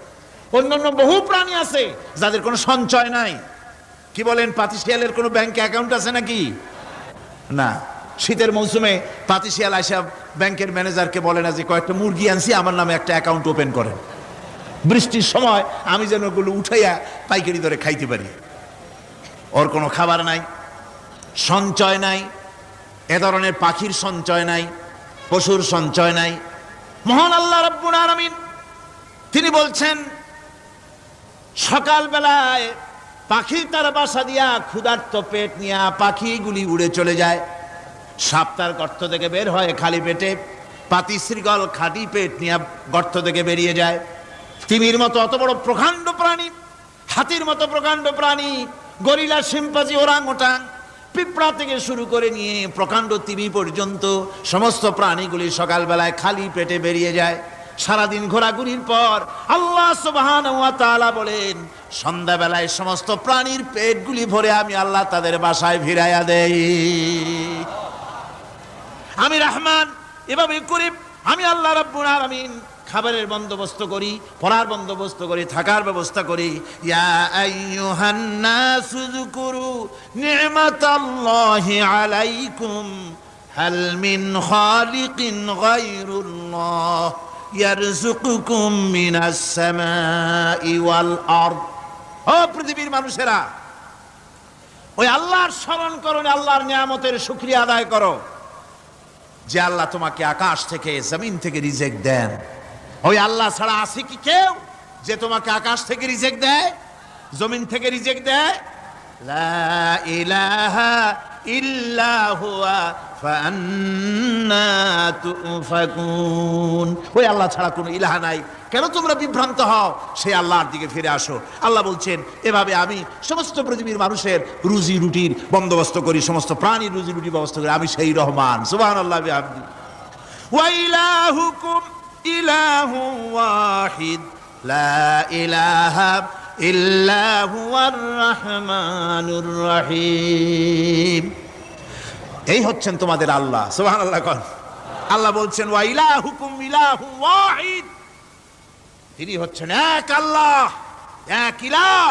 অন্যান্য বহু প্রাণী আছে যাদের কোনো সঞ্চয় নাই। কি বলেন, পাতিশিয়ালের কোনো ব্যাংকে অ্যাকাউন্ট আছে নাকি? না। শীতের মৌসুমে পাতিশিয়াল আইসা ব্যাংকের ম্যানেজারকে বলে না যে কয়েকটা মুরগি আনছি, আমার নামে একটা অ্যাকাউন্ট ওপেন করেন, বৃষ্টির সময় আমি যেন ওগুলো উঠাইয়া পাইকারি দরে খাইতে পারি। ওর কোনো খাবার নাই, সঞ্চয় নাই, এ ধরনের পাখির সঞ্চয় নাই, পশুর সঞ্চয় নাই। মহান আল্লাহ রাব্বুল আলামিন তিনি বলছেন, সকালবেলায় পাখি তার বাসা দিয়া ক্ষুধার্ত পেট নিয়ে পাখিগুলি উড়ে চলে যায়। সাপ তার গর্ত থেকে বের হয় খালি পেটে, পাতি শৃগল খাঁটি পেট নিয়ে গর্ত থেকে বেরিয়ে যায়। তিমির মতো অত বড় প্রকাণ্ড প্রাণী, হাতির মতো প্রকাণ্ড প্রাণী, গরিলা, শিম্পাঞ্জি, ওরাংওটাং, পিঁপড়া থেকে শুরু করে নিয়ে প্রকাণ্ড তিমি পর্যন্ত সমস্ত প্রাণীগুলি সকালবেলায় খালি পেটে বেরিয়ে যায়। সারাদিন ঘোরাঘুরির পর আল্লাহ সুবহানাহু ওয়া তাআলা বলেন, সন্ধ্যাবেলায় সমস্ত প্রাণীর পেটগুলি ভরে আমি আল্লাহ তাদের বাসায় ফিরাইয়া দেই। আমি রহমান, এভাবে করে আমি আল্লাহ রাব্বুল আলামিন খাবারের বন্দোবস্ত করি, পড়ার বন্দোবস্ত করি, থাকার ব্যবস্থা করি। ইয়া আইয়ুহান নাসু যুকুরু নি'মাতাল্লাহি আলাইকুম হাল মিন খালিকিন গায়রুল্লাহ ইয়ারযুকুকুম মিনাস সামাই ওয়াল আরদ। ও পৃথিবীর মানুষেরা, ওই আল্লাহর স্মরণ করো, আল্লাহর নিয়ামতের শুকরিয়া আদায় করো যে আল্লাহ তোমাকে আকাশ থেকে জমিন থেকে রিজিক দেন। ওই আল্লাহ ছাড়া আছে কি কেউ যে তোমাকে আকাশ থেকে রিজিক দেয়, জমিন থেকে রিজিক দেয়? লা ইলাহা ইল্লা হুয়া ফাআন্না তুফাকুন। ওই আল্লাহ ছাড়া কোনো ইলাহা নাই, কেন তোমরা বিভ্রান্ত হও? সেই আল্লাহর দিকে ফিরে আসো। আল্লাহ বলছেন, এভাবে আমি সমস্ত পৃথিবীর মানুষের রুজি রুটির বন্দোবস্ত করি, সমস্ত প্রাণীর রুজি রুটির ব্যবস্থা করি, আমি সেই রহমান। সুবহানাল্লাহ বিহামদি। ওয়া ইলাহুকুম ইলাহু ওয়াহিদ লা ইলাহা ইল্লা হুয়ার রাহমানুর রহিম। এই হচ্ছেন তোমাদের আল্লাহ। সুবহানাল্লাহ। আল্লাহ বলছেন, ওয়া ইলাহুকুম ইলাহু ওয়াহিদ, তিনি হচ্ছেন এক আল্লাহ, এক ইলাহ,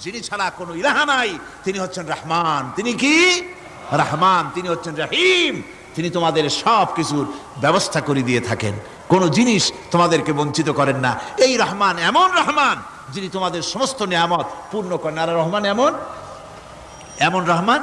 যিনি ছাড়া কোনো ইলাহা নাই। তিনি হচ্ছেন রহমান। তিনি কি? রহমান। তিনি হচ্ছেন রহিম। তিনি তোমাদের সব কিছুর ব্যবস্থা করে দিয়ে থাকেন, কোনো জিনিস তোমাদেরকে বঞ্চিত করেন না। এই রহমান এমন রহমান যিনি তোমাদের সমস্ত নিয়ামত পূর্ণ করেন। আর রহমান এমন রহমান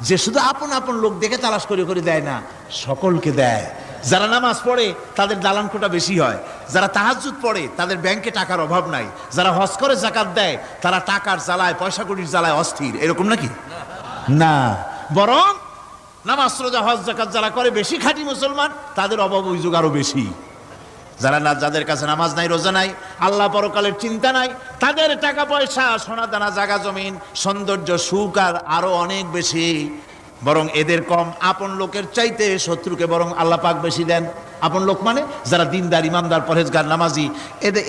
যে শুধু আপন আপন লোক দেখে তালাশ করে করে দেয় না, সকলকে দেয়। যারা নামাজ পড়ে তাদের দালান কোটা বেশি হয়, যারা তাহাজ্জুদ পড়ে তাদের ব্যাংকে টাকার অভাব নাই, যারা হজ করে যাকাত দেয় তারা টাকার জ্বালায়, পয়সা কড়ির জ্বালায় অস্থির। এরকম নাকি? না, বরং নামাজ রোজা হজ যাকাত যারা করে বেশি খাঁটি মুসলমান, তাদের অভাব অভিযোগ আরো বেশি। যাদের কাছে নামাজ নাই, রোজা নাই, আল্লাহ পরকালের চিন্তা নাই, তাদের টাকা পয়সা, সোনা দানা, জায়গা জমিন, সৌন্দর্য, সুখ আর আরো অনেক বেশি। বরং এদের কম। আপন লোকের চাইতে শত্রুকে বরং আল্লাহ পাক বেশি দেন। আপন লোক মানে যারা দিনদার, ইমানদার, পরহেজগার, নামাজি,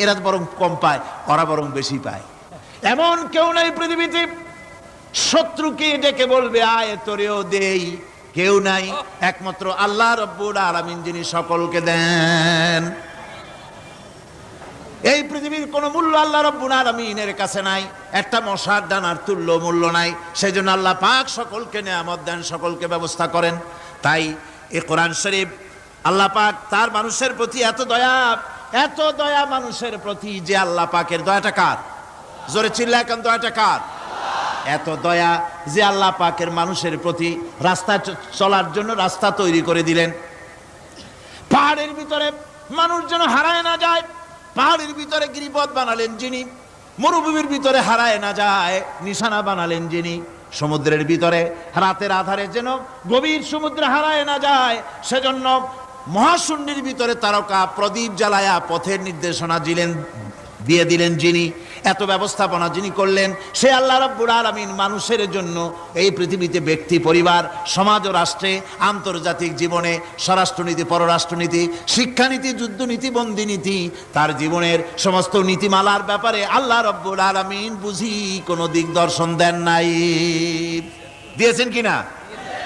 এরা বরং কম পায়, ওরা বরং বেশি পায়। এমন কেউ নাই পৃথিবীতে শত্রুকে ডেকে বলবে আয় তোরেও দেই, কেউ নাই। একমাত্র আল্লাহ রাব্বুল আলামিন যিনি সকলকে দেন। এই পৃথিবীর কোন মূল্য আল্লাহ রাব্বুল আলামিনের কাছে নাই, একটা মশার দানার তুল্য মূল্য নাই। সেই জন্য আল্লাহ পাক সকলকে নিয়ামত দেন, সকলকে ব্যবস্থা করেন। তাই এই কোরআন শরীফ আল্লাহ পাক তার মানুষের প্রতি এত দয়া মানুষের প্রতি, যে আল্লাহ পাকের দয়াটা কার? জোরে চিল্লা এখন, দয়াটা কার? এত দয়া যে আল্লাহ পাকের মানুষের প্রতি রাস্তা চলার জন্য রাস্তা তৈরি করে দিলেন। পাহাড়ের ভিতরে মানুষ যেন হারায় না যায়, পাহাড়ের ভিতরে গিরিপথ বানালেন যিনি, মরুভূমির ভিতরে হারায় না যায় নিশানা বানালেন যিনি, সমুদ্রের ভিতরে রাতের আধারে যেন গভীর সমুদ্রে হারায় না যায় সেজন্য মহাশূন্যের ভিতরে তারকা প্রদীপ জ্বালায়া পথের নির্দেশনা দিয়ে দিলেন যিনি, এত ব্যবস্থাপনা যিনি করলেন, সে আল্লাহ রাব্বুল আলামিন মানুষের জন্য এই পৃথিবীতে ব্যক্তি, পরিবার, সমাজ ও রাষ্ট্রে, আন্তর্জাতিক জীবনে, স্বরাষ্ট্রনীতি, পররাষ্ট্রনীতি, শিক্ষানীতি, যুদ্ধনীতি, বন্দিনীতি, তার জীবনের সমস্ত নীতিমালার ব্যাপারে আল্লাহ রাব্বুল আলামিন বুঝি কোনো দিক দর্শন দেন নাই। দিয়েছেন কিনা?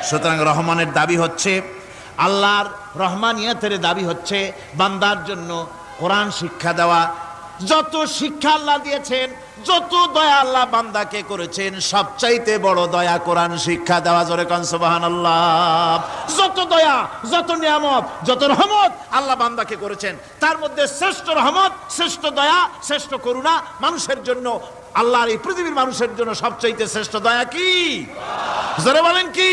সুতরাং রহমানের দাবি হচ্ছে, আল্লাহর রহমানিয়তের দাবি হচ্ছে বান্দার জন্য কোরআন শিক্ষা দেওয়া। যত শিক্ষা আল্লাহ দিয়েছেন, যত দয়া আল্লাহ বান্দাকে করেছেন, সবচাইতে বড় দয়া কোরআন শিক্ষা দেওয়া। জোরে কান সুবহানাল্লাহ। যত দয়া, যত নিয়ামত, যত রহমত আল্লাহ বান্দাকে করেছেন, তার মধ্যে শ্রেষ্ঠ রহমত, শ্রেষ্ঠ দয়া, শ্রেষ্ঠ করুণা মানুষের জন্য, আল্লাহর এই পৃথিবীর মানুষের জন্য সবচাইতে শ্রেষ্ঠ দয়া কি? জোরে বলেন কি?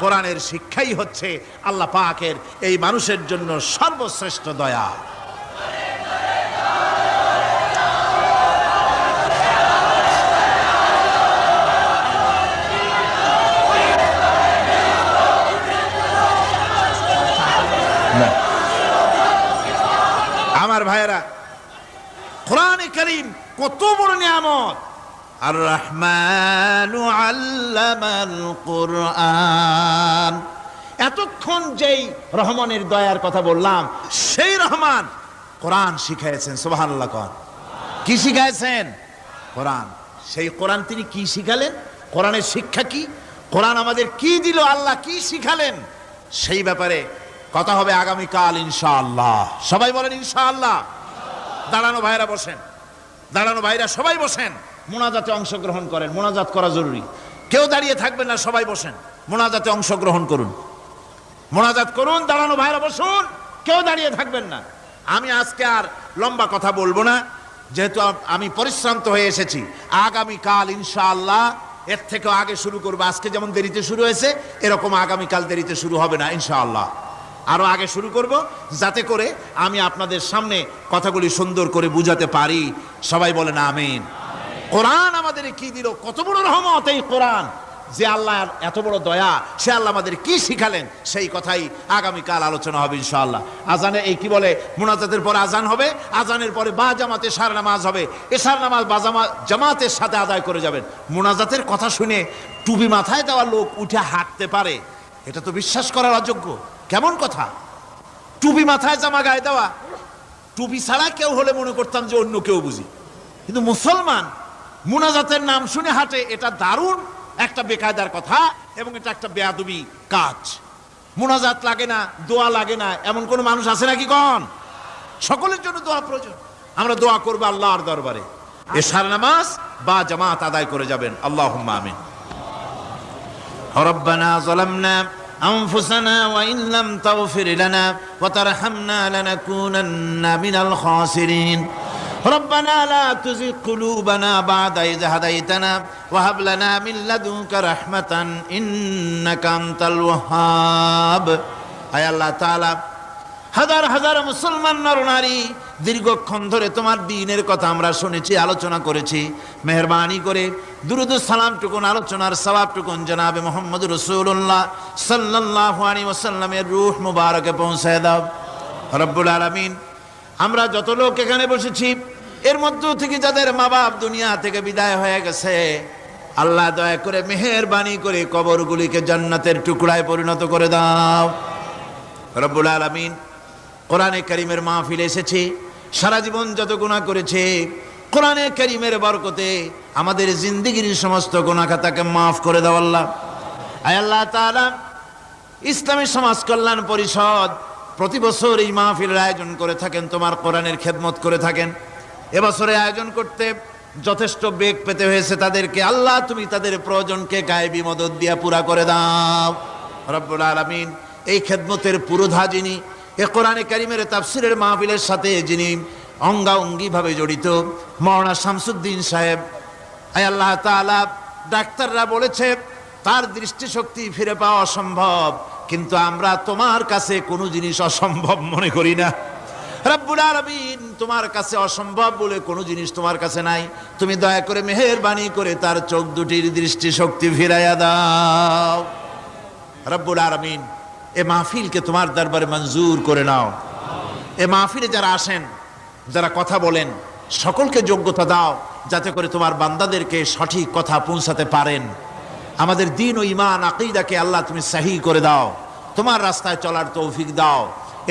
কোরআনের শিক্ষাই হচ্ছে আল্লাহ পাকের এই মানুষের জন্য সর্বশ্রেষ্ঠ দয়া। আমার ভাইয়েরা, কোরআনে কারীম কত বড় নিয়ামত। আর রহমানু আল্লামাল কোরআন। এতক্ষণ যেই রহমানের দয়ার কথা বললাম, সেই রহমান কোরআন শিখাইছেন। সুবহানাল্লাহ। কি শিখাইছেন? কোরআন। সেই কোরআন তিনি কি শিখালেন? কোরআনের শিক্ষা কি? কোরআন আমাদের কি দিল? আল্লাহ কি শিখালেন? সেই ব্যাপারে কথা হবে আগামীকাল ইনশাআল্লাহ। সবাই বলেন ইনশাআল্লাহ। দাঁড়ানো ভাইরা বসেন, দাঁড়ানো ভাইরা সবাই বসেন, মোনাজাতে অংশগ্রহণ করেন। মোনাজাত করা জরুরি, কেউ দাঁড়িয়ে থাকবেন না, সবাই বসেন, মোনাজাতে অংশগ্রহণ করুন, মোনাজাত করুন। দাঁড়ানো ভাইরা বসুন, কেউ দাঁড়িয়ে থাকবেন না। আমি আজকে আর লম্বা কথা বলবো না, যেহেতু আমি পরিশ্রান্ত হয়ে এসেছি। আগামীকাল ইনশাআল্লাহ এর থেকেও আগে শুরু করবো। আজকে যেমন দেরিতে শুরু হয়েছে, এরকম আগামীকাল দেরিতে শুরু হবে না ইনশাআল্লাহ। আরো আগে শুরু করব, যাতে করে আমি আপনাদের সামনে কথাগুলি সুন্দর করে বুঝাতে পারি। সবাই বলেন আমিন। কোরআন আমাদের কি দিল, কত বড় রহমত এই কোরআন, যে আল্লাহর এত বড় দয়া, সে আল্লাহ আমাদের কি শিখালেন, সেই কথাই আগামীকাল আলোচনা হবে ইনশাআল্লাহ। আজানে এই কি বলে, মুনাজাতের পরে আজান হবে, আজানের পরে বা জামাতে এশার নামাজ হবে, এশার নামাজ বা জামাতের সাথে আদায় করে যাবেন। মুনাজাতের কথা শুনে টুপি মাথায় দেওয়া লোক উঠে হাঁটতে পারে, এটা তো বিশ্বাস করার অযোগ্য। কেমন কথা? টুপি মাথায়, জামা গায়ে দেওয়া। টুপি ছাড়া কেউ হলে মনে করতাম যে অন্য কেউ বুঝি, কিন্তু মুসলমান মুনাজাতের নাম শুনে হাঁটে, এটা দারুণ একটা বেকায়দার কথা এবং এটা একটা বেয়াদবি কাজ। মুনাজাত লাগে না, দোয়া লাগে না, এমন কোন মানুষ আছে নাকি? কোন? সকলের জন্য দোয়া প্রয়োজন। আমরা দোয়া করবো আল্লাহর দরবারে, এশার নামাজ বা জামাত আদায় করে যাবেন। আল্লাহুম্মা আমিন। রব্বানা যালামনা أنفسنا وإن لم تغفر لنا وترحمنا لنكونن من الخاسرين ربنا لا تزغ قلوبنا بعد إذ هديتنا وهب لنا من لدنك رحمة إنك أنت الوهاب أي الله تعالى হাজার হাজার মুসলমান নরনারী দীর্ঘক্ষণ ধরে তোমার দ্বীনের কথা আমরা শুনেছি, আলোচনা করেছি। মেহেরবানি করে দুরূদ ও সালামটুকুন, আলোচনার সওয়াবটুকুন জনাবে মুহাম্মদ রাসূলুল্লাহ সাল্লাল্লাহু আলাইহি ওয়াসাল্লামের রূহ মুবারকে পৌঁছায় দাও রব্বুল আলামিন। আমরা যত লোক এখানে বসেছি, এর মধ্য থেকে যাদের মা বাপ দুনিয়া থেকে বিদায় হয়ে গেছে, আল্লাহ দয়া করে মেহেরবানি করে কবরগুলিকে জান্নাতের টুকরায় পরিণত করে দাও রব্বুল আলামিন। কোরআনে কারীমের মাহফিলে এসেছি, সারা জীবন যত গুনাহ করেছে, কোরআনে কারীমের বরকতে আমাদের জিন্দেগির সমস্ত গুনাহ খাতাকে মাফ করে দাও আল্লাহ। আয় আল্লাহ তাআলা, ইসলামী সমাজ কল্যাণ পরিষদ প্রতি বছর এই মাহফিলের আয়োজন করে থাকেন, তোমার কোরআনের খেদমত করে থাকেন। এবছরে আয়োজন করতে যথেষ্ট বেগ পেতে হয়েছে তাদেরকে। আল্লাহ তুমি তাদের প্রয়োজনকে গায়েবী মদদ দিয়া পুরা করে দাও রব্বুল আলামিন। এই খেদমতের পুরোধা যিনি, এ কোরআনে কারীমের তাফসীরের মাহফিলের সাথে যিনি অঙ্গাঙ্গিভাবে জড়িত, মাওলানা শামসুদ্দিন সাহেব, আয় আল্লাহ তাআলা ডাক্তাররা বলেছে তার দৃষ্টিশক্তি ফিরে পাওয়া অসম্ভব, কিন্তু আমরা তোমার কাছে কোনো জিনিস অসম্ভব মনে করি না। রব্বুল আলামিন, তোমার কাছে অসম্ভব বলে কোনো জিনিস তোমার কাছে নাই। তুমি দয়া করে মেহেরবানি করে তার চোখ দুটির দৃষ্টিশক্তি ফিরাইয়া দাও। রব্বুল আলামিন, এ মাহফিলকে তোমার দরবারে মঞ্জুর করে নাও। এ মাহফিলে যারা আসেন, যারা কথা বলেন, সকলকে যোগ্যতা দাও যাতে করে তোমার বান্দাদেরকে সঠিক কথা পৌঁছাতে পারেন। আমাদের দ্বীন ও ঈমান আকীদাকে আল্লাহ তুমি সহিহ করে দাও, তোমার রাস্তায় চলার তৌফিক দাও।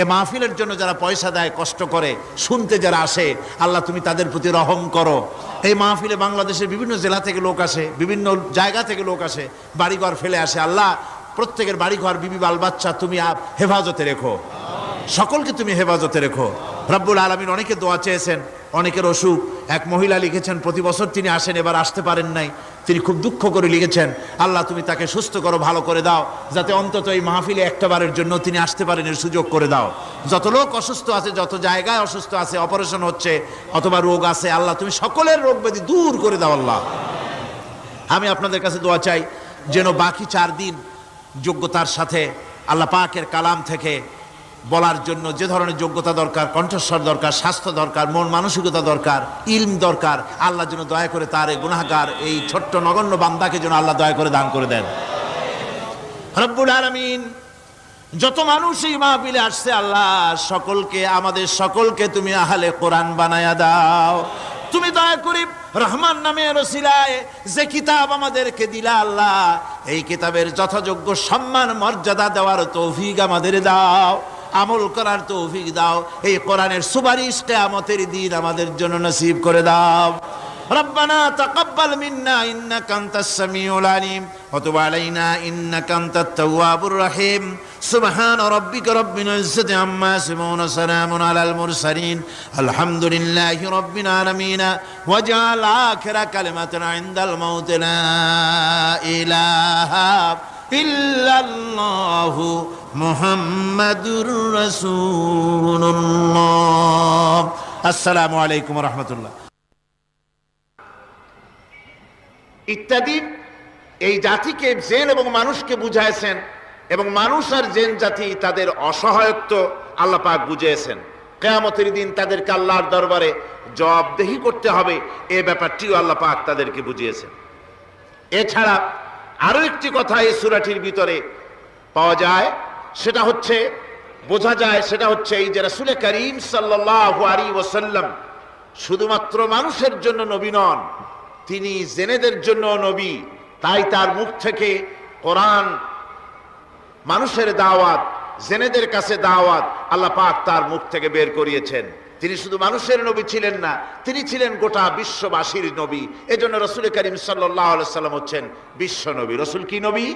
এ মাহফিলের জন্য যারা পয়সা দেয়, কষ্ট করে, শুনতে যারা আসে, আল্লাহ তুমি তাদের প্রতি রহম করো। এই মাহফিলে বাংলাদেশের বিভিন্ন জেলা থেকে লোক আসে, বিভিন্ন জায়গা থেকে লোক আসে, বাড়িঘর ফেলে আসে। আল্লাহ প্রত্যেকের বাড়িঘর, বিবি বাল বাচ্চা তুমি হেফাজতে রেখো, সকলকে তুমি হেফাজতে রেখো। রব্বুল আলামিন, অনেকে দোয়া চেয়েছেন, অনেকের অসুখ। এক মহিলা লিখেছেন প্রতি বছর তিনি আসেন, এবার আসতে পারেন নাই, তিনি খুব দুঃখ করে লিখেছেন, আল্লাহ তুমি তাকে সুস্থ করো, ভালো করে দাও, যাতে অন্তত এই মাহফিলে একটা বারের জন্য তিনি আসতে পারেন এর সুযোগ করে দাও। যত লোক অসুস্থ আছে, যত জায়গায় অসুস্থ আছে, অপারেশন হচ্ছে অথবা রোগ আছে, আল্লাহ তুমি সকলের রোগ ব্যাধি দূর করে দাও। আল্লাহ, আমি আপনাদের কাছে দোয়া চাই যেন বাকি 4 দিন যোগ্যতার সাথে আল্লাহ পাকের কালাম থেকে বলার জন্য যে ধরনের যোগ্যতা দরকার, কণ্ঠস্বর দরকার, স্বাস্থ্য দরকার, মন মানসিকতা দরকার, ইলম দরকার, আল্লাহ যেন দয়া করে তার এই গুনাহগার, এই ছোট্ট নগণ্য বান্দাকে যেন আল্লাহ দয়া করে দান করে দেন। রব্বুল আলামিন, যত মানুষ এই মাহফিলে আসছে, আল্লাহ সকলকে, আমাদের সকলকে তুমি আহলে কোরআন বানায়া দাও। তুমি দয়া করে রহমান নামের ওসিলায় যে কিতাব আমাদেরকে দিলা, আল্লাহ এই কিতাবের যথাযোগ্য সম্মান মর্যাদা দেওয়ার তৌফিক আমাদের দাও, আমল করার তৌফিক দাও। এই কোরআনের সুপারিশ কিয়ামতের দিন আমাদের জন্য নসিব করে দাও। ربنا تقبل منا إنك أنت السميع العليم وتب علينا إنك أنت التواب الرحيم سبحان ربك رب العزة عما يصفون وسلام على المرسلين الحمد لله رب العالمين واجعل آخر كلمة عند الموت لا إله إلا الله محمد رسول الله السلام عليكم ورحمة الله ইত্যাদি এই জাতিকে, জিন এবং মানুষকে বুঝাইছেন, এবং মানুষ আর জিন জাতি তাদের অসহায়ত্ব আল্লাহ পাক বুঝিয়েছেন। কিয়ামতের দিন তাদেরকে আল্লাহর দরবারে জবাবদেহি করতে হবে, এই ব্যাপারটিও আল্লাহ পাক তাদেরকে বুঝিয়েছেন। এছাড়া আরো একটি কথা এই সূরাটির ভিতরে পাওয়া যায়, সেটা হচ্ছে, বোঝা যায়, সেটা হচ্ছে এই যে রাসূল করিম সাল্লাল্লাহু আলাইহি ওয়াসাল্লাম শুধুমাত্র মানুষের জন্য নবী নন, তিনি জেনেদের জন্য নবী। তাই তার মুখ থেকে কোরআন, মানুষের দাওয়াত, জেনেদের কাছে দাওয়াত আল্লাহ পাক তার মুখ থেকে বের করিয়েছেন। তিনি শুধু মানুষের নবী ছিলেন না, তিনি ছিলেন গোটা বিশ্ববাসীর নবী। এজন্য রাসূল করিম সাল্লাল্লাহু আলাইহি ওয়াসাল্লাম হচ্ছেন বিশ্ব নবী। রাসূল কি নবী?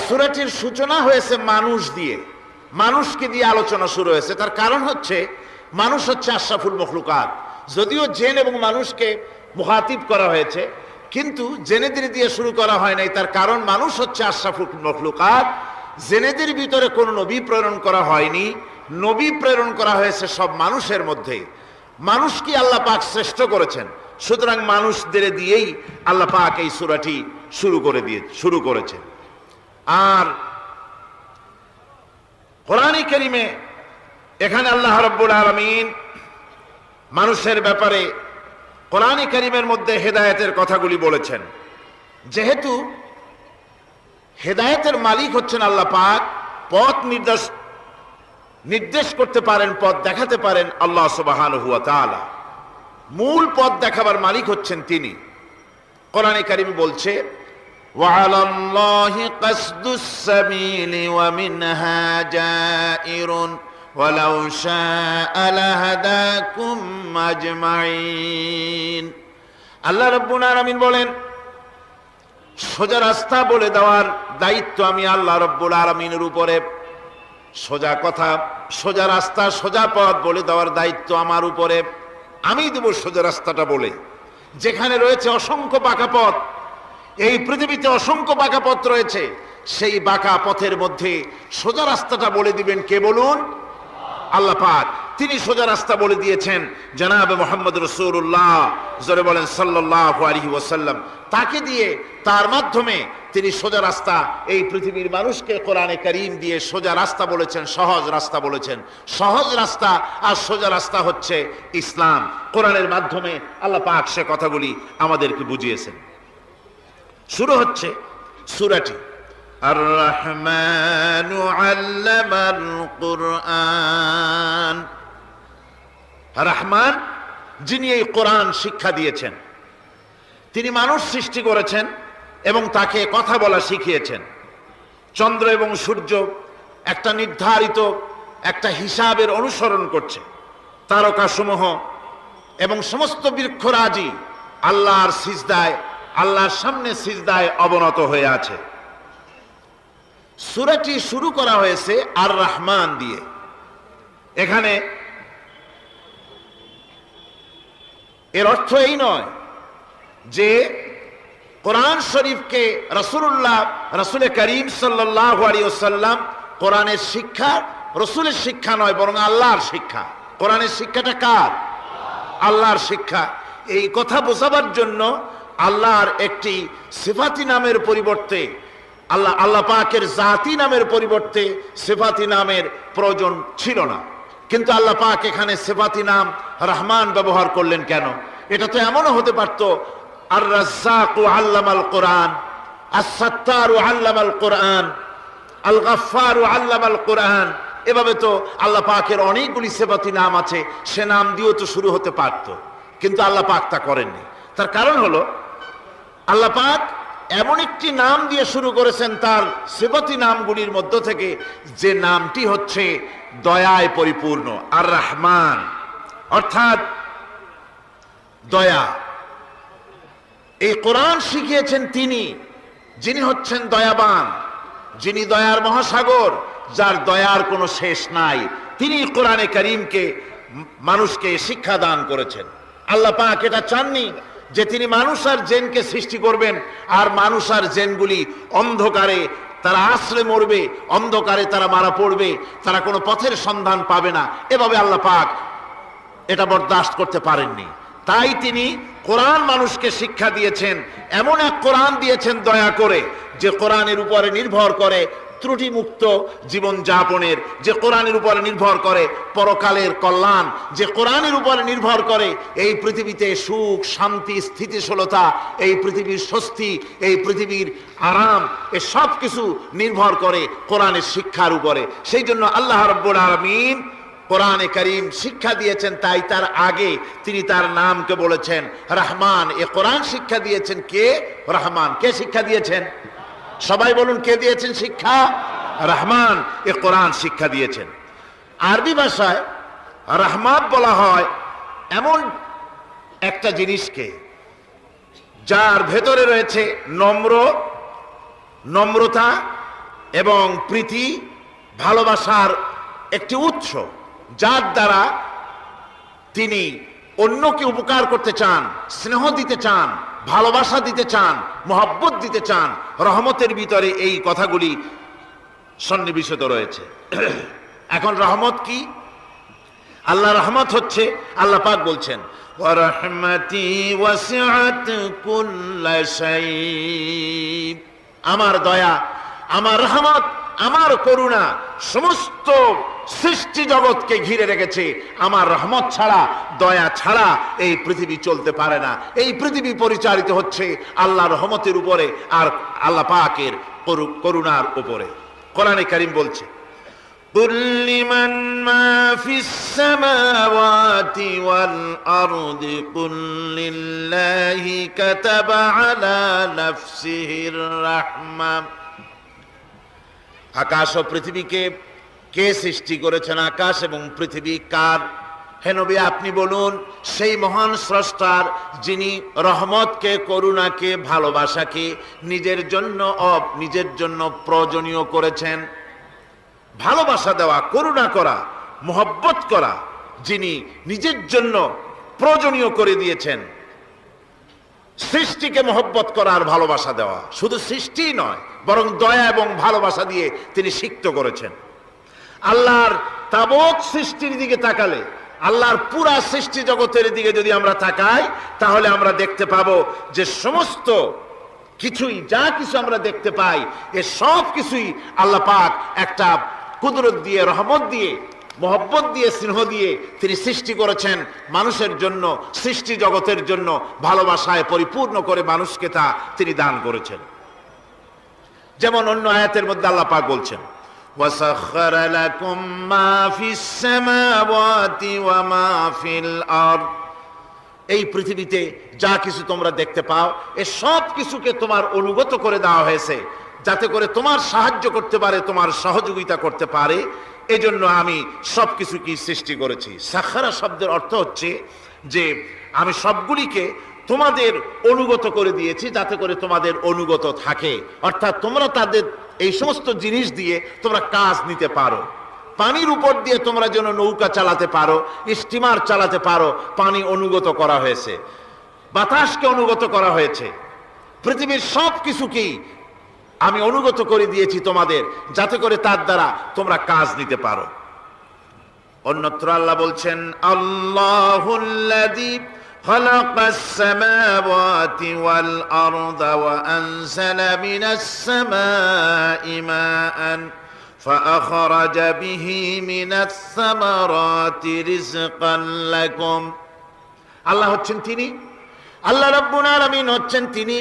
সূরাটির সূচনা হয়েছে মানুষ দিয়ে, মানুষকে দিয়ে আলোচনা শুরু হয়েছে। তার কারণ হচ্ছে মানুষ হচ্ছে আশরাফুল মখলুকাত। যদিও জিন এবং মানুষকে মুখাতিব করা হয়েছে, কিন্তু জেনেদের দিয়ে শুরু করা হয় নাই। তার কারণ মানুষ হচ্ছে আশরাফুল মখলুকাত। জেনেদের ভিতরে কোনো নবী প্রেরণ করা হয়নি, নবী প্রেরণ করা হয়েছে সব মানুষের মধ্যে। মানুষকে আল্লাহ পাক শ্রেষ্ঠ করেছেন, সুতরাং মানুষদের দিয়েই আল্লাহ পাক এই সূরাটি শুরু করেছেন। আর কোরআনে কারীমে এখানে আল্লাহ রাব্বুল আলামিন মানুষের ব্যাপারে কোরআনে কারীমের মধ্যে হেদায়েতের কথাগুলি বলেছেন। যেহেতু হেদায়েতের মালিক হচ্ছেন আল্লাহ পাক, পথ নির্দেশ করতে পারেন, পথ দেখাতে পারেন আল্লাহ সুবহানাহু ওয়া তাআলা। মূল পথ দেখাবার মালিক হচ্ছেন তিনি। কোরআনে কারীম বলছে, وعلى الله قصد السبيل ومنها جائر ولو شاء لهداكم أجمعين। আল্লাহ রাব্বুল আলামিন বলেন, সোজা রাস্তা বলে দেওয়ার দায়িত্ব আমি আল্লাহ রাব্বুল আলামিনের উপরে। সোজা কথা, সোজা রাস্তা, সোজা পথ বলে দেওয়ার দায়িত্ব আমার উপরে। আমি দেব সোজা রাস্তাটা বলে, যেখানে রয়েছে অসংখ্য বাঁকা পথ, এই পৃথিবীতে অসংখ্য বাঁকা পথ রয়েছে, সেই বাঁকা পথের মধ্যে সোজা রাস্তাটা বলে দিবেন কে বলুন? আল্লাহ পাক। তিনি সোজা রাস্তা বলে দিয়েছেন জনাবে মুহাম্মদ রাসূলুল্লাহ, জোরে বলেন সাল্লাল্লাহু আলাইহি ওয়াসাল্লাম। তাকে দিয়ে, তার মাধ্যমে তিনি সোজা রাস্তা এই পৃথিবীর মানুষকে কোরআনে কারীম দিয়ে সোজা রাস্তা বলেছেন, সহজ রাস্তা বলেছেন। সহজ রাস্তা আর সোজা রাস্তা হচ্ছে ইসলাম। কোরআনের মাধ্যমে আল্লাহ পাক সে কথাগুলি আমাদেরকে বুঝিয়েছেন। শুরু হচ্ছে সূরাটি আর রহমানু আল্লামাল কুরআন। রহমান, যিনি এই কোরআন শিক্ষা দিয়েছেন। তিনি মানুষ সৃষ্টি করেছেন এবং তাকে কথা বলা শিখিয়েছেন। চন্দ্র এবং সূর্য একটা নির্ধারিত একটা হিসাবের অনুসরণ করছে। তারকাসমূহ এবং সমস্ত বৃক্ষরাজি আল্লাহর সিজদায়, আল্লাহর সামনে সিজদায় অবনত হয়ে আছে। সূরাটি শুরু করা হয়েছে আর রহমান দিয়ে। এখানে এর অর্থ এই নয় যে কোরআন শরীফকে রাসূল করিম সাল্লাল্লাহু আলাইহি ওয়াসাল্লাম কোরআনের শিক্ষা রাসূলের শিক্ষা নয়, বরং আল্লাহর শিক্ষা। কোরআনের শিক্ষাটা কার? আল্লাহর শিক্ষা। এই কথা বোঝাবার জন্য আল্লাহর একটি সিফাতি নামের পরিবর্তে, আল্লাহ পাকের জাতি নামের পরিবর্তে সিফাতি নামের প্রয়োজন ছিল না। কিন্তু আল্লাহ পাক এখানে সিফাতি নাম রহমান ব্যবহার করলেন কেন? এটা তো এমনও হতে পারত আর রাজ্জাকু আল্লামাল কোরআন, আস-সাত্তারু আল্লামাল কোরআন, আল গাফফারু আল্লামাল কোরআন। এভাবে তো আল্লাহ পাকের অনেকগুলি সিফাতি নাম আছে, সে নাম দিয়েও তো শুরু হতে পারত, কিন্তু আল্লাহ পাক তা করেননি। তার কারণ হলো আল্লাহ পাক এমন একটি নাম দিয়ে শুরু করেছেন তার সিফাতি নামগুলির মধ্য থেকে, যে নামটি হচ্ছে দয়ায় পরিপূর্ণ, আর রহমান, অর্থাৎ দয়া। এই কোরআন শিখিয়েছেন তিনি, যিনি হচ্ছেন দয়াবান, যিনি দয়ার মহাসাগর, যার দয়ার কোনো শেষ নাই। তিনি কোরআনে কারীমকে মানুষকে শিক্ষা দান করেছেন। আল্লাহ পাক এটা চাননি যে তিনি মানুষ আর জিনকে সৃষ্টি করবেন আর মানুষ আর জিনগুলি অন্ধকারে তারা আশ্রয় মরবে, অন্ধকারে তারা মারা পড়বে, তারা কোনো পথের সন্ধান পাবে না। এভাবে আল্লাহ পাক এটা বরদাস্ত করতে পারেননি। তাই তিনি কোরআন মানুষকে শিক্ষা দিয়েছেন, এমন এক কোরআন দিয়েছেন দয়া করে, যে কোরআনের উপরে নির্ভর করে ত্রুটিমুক্ত জীবন যাপনের, যে কোরআনের উপরে নির্ভর করে পরকালের কল্যাণ, যে কোরআনের উপরে নির্ভর করে এই পৃথিবীতে সুখ, শান্তি, স্থিতিশীলতা, এই পৃথিবীর স্বস্তি, এই পৃথিবীর আরাম, এ সব কিছু নির্ভর করে কোরআনের শিক্ষার উপরে। সেই জন্য আল্লাহ রাব্বুল আলামিন কোরআনে কারীম শিক্ষা দিয়েছেন। তাই তার আগে তিনি তার নামকে বলেছেন রহমান। এ কোরআন শিক্ষা দিয়েছেন কে? রহমান। কে শিক্ষা দিয়েছেন? সবাই বলুন, কে দিয়েছেন শিক্ষা? রহমান এ কোরআন শিক্ষা দিয়েছেন। আরবি ভাষায় রহমান বলা হয় এমন একটা জিনিসকে যার ভেতরে রয়েছে নম্রতা এবং প্রীতি, ভালোবাসার একটি উৎস, যার দ্বারা তিনি অন্যকে উপকার করতে চান, স্নেহ দিতে চান, ভালোবাসা দিতে চান, মহব্বত দিতে চান। রহমতের ভিতরে এই কথাগুলি সন্নিবেশিত রয়েছে। এখন রহমত কি? আল্লাহ রহমত হচ্ছে, আল্লাহ পাক বলছেন ওয়া রাহমাতি ওয়াসিআত কুল্লা শাই। আমার দয়া, আমার রহমত, আমার করুণা সমস্ত সৃষ্টি জগৎকে ঘিরে রেখেছে। আমার রহমত ছাড়া, দয়া ছাড়া এই পৃথিবী চলতে পারে না। এই পৃথিবী পরিচালিত হচ্ছে আল্লাহর রহমতের উপরে আর আল্লাহ পাকের করুণার উপরে। কোরআনে কারীম বলছে কুল লিমান মা ফিস সামাওয়াতি ওয়াল আরদি কুল লিল্লাহি কাতাবা আলা নাফসিহির রাহমা। আকাশ ও পৃথিবীকে কে সৃষ্টি করেছেন? আকাশ এবং পৃথিবী কার? হে নবী, আপনি বলুন সেই মহান স্রষ্টার, যিনি রহমতকে, করুণাকে, ভালোবাসাকে নিজের জন্য প্রয়োজনীয় করেছেন। ভালোবাসা দেওয়া, করুণা করা, মহব্বত করা যিনি নিজের জন্য প্রয়োজনীয় করে দিয়েছেন। সৃষ্টিকে মহব্বত করা আর ভালোবাসা দেওয়া। শুধু সৃষ্টি নয়, বরং দয়া এবং ভালোবাসা দিয়ে তিনি সিক্ত করেছেন। আল্লাহর তাবৎ সৃষ্টির দিকে তাকালে, আল্লাহর পুরা সৃষ্টি জগতের দিকে যদি আমরা তাকাই, তাহলে আমরা দেখতে পাবো যে সমস্ত কিছুই, যা কিছু আমরা দেখতে পাই, এ সব কিছুই আল্লাহ পাক একটা কুদরত দিয়ে, রহমত দিয়ে, মহব্বত দিয়ে, স্নেহ দিয়ে তিনি সৃষ্টি করেছেন মানুষের জন্য, সৃষ্টি জগতের জন্য। ভালোবাসায় পরিপূর্ণ করে মানুষকে তা তিনি দান করেছেন। যেমন অন্য আয়াতের মধ্যে আল্লাহ পাক বলছেন, وَسَخَّرَ لَكُم مَّا فِي السَّمَاوَاتِ وَمَا فِي الْأَرْضِ। এই পৃথিবীতে যা কিছু তোমরা দেখতে পাও, এ সব কিছুকে তোমার অনুগত করে দেওয়া হয়েছে, যাতে করে তোমার সাহায্য করতে পারে, তোমার সহযোগিতা করতে পারে। এজন্য আমি সব কিছুকে সৃষ্টি করেছি। সাখারা শব্দের অর্থ হচ্ছে যে আমি সবগুলিকে তোমাদের অনুগত করে দিয়েছি, যাতে করে তোমাদের অনুগত থাকে। অর্থাৎ তোমরা তাদের এই সমস্ত জিনিস দিয়ে তোমরা কাজ নিতে পারো। পানির উপর দিয়ে তোমরা যেন নৌকা চালাতে পারো, স্টিমার চালাতে পারো, পানি অনুগত করা হয়েছে, বাতাসকে অনুগত করা হয়েছে। পৃথিবীর সব কিছুকেই আমি অনুগত করে দিয়েছি তোমাদের, যাতে করে তার দ্বারা তোমরা কাজ নিতে পারো। অন্যত্র আল্লাহ বলছেন, আল্লাহুল্লাযী খালাকাস সামাওয়াতি ওয়াল আরদা ওয়া আনজালা মিনাস সামাই মাআন ফাআখরাজা বিহি মিনাস সামারাতি রিজকান লাকুম। আল্লাহ হচ্ছেন তিনি, আল্লাহ রাব্বুল আলামিন হচ্ছেন তিনি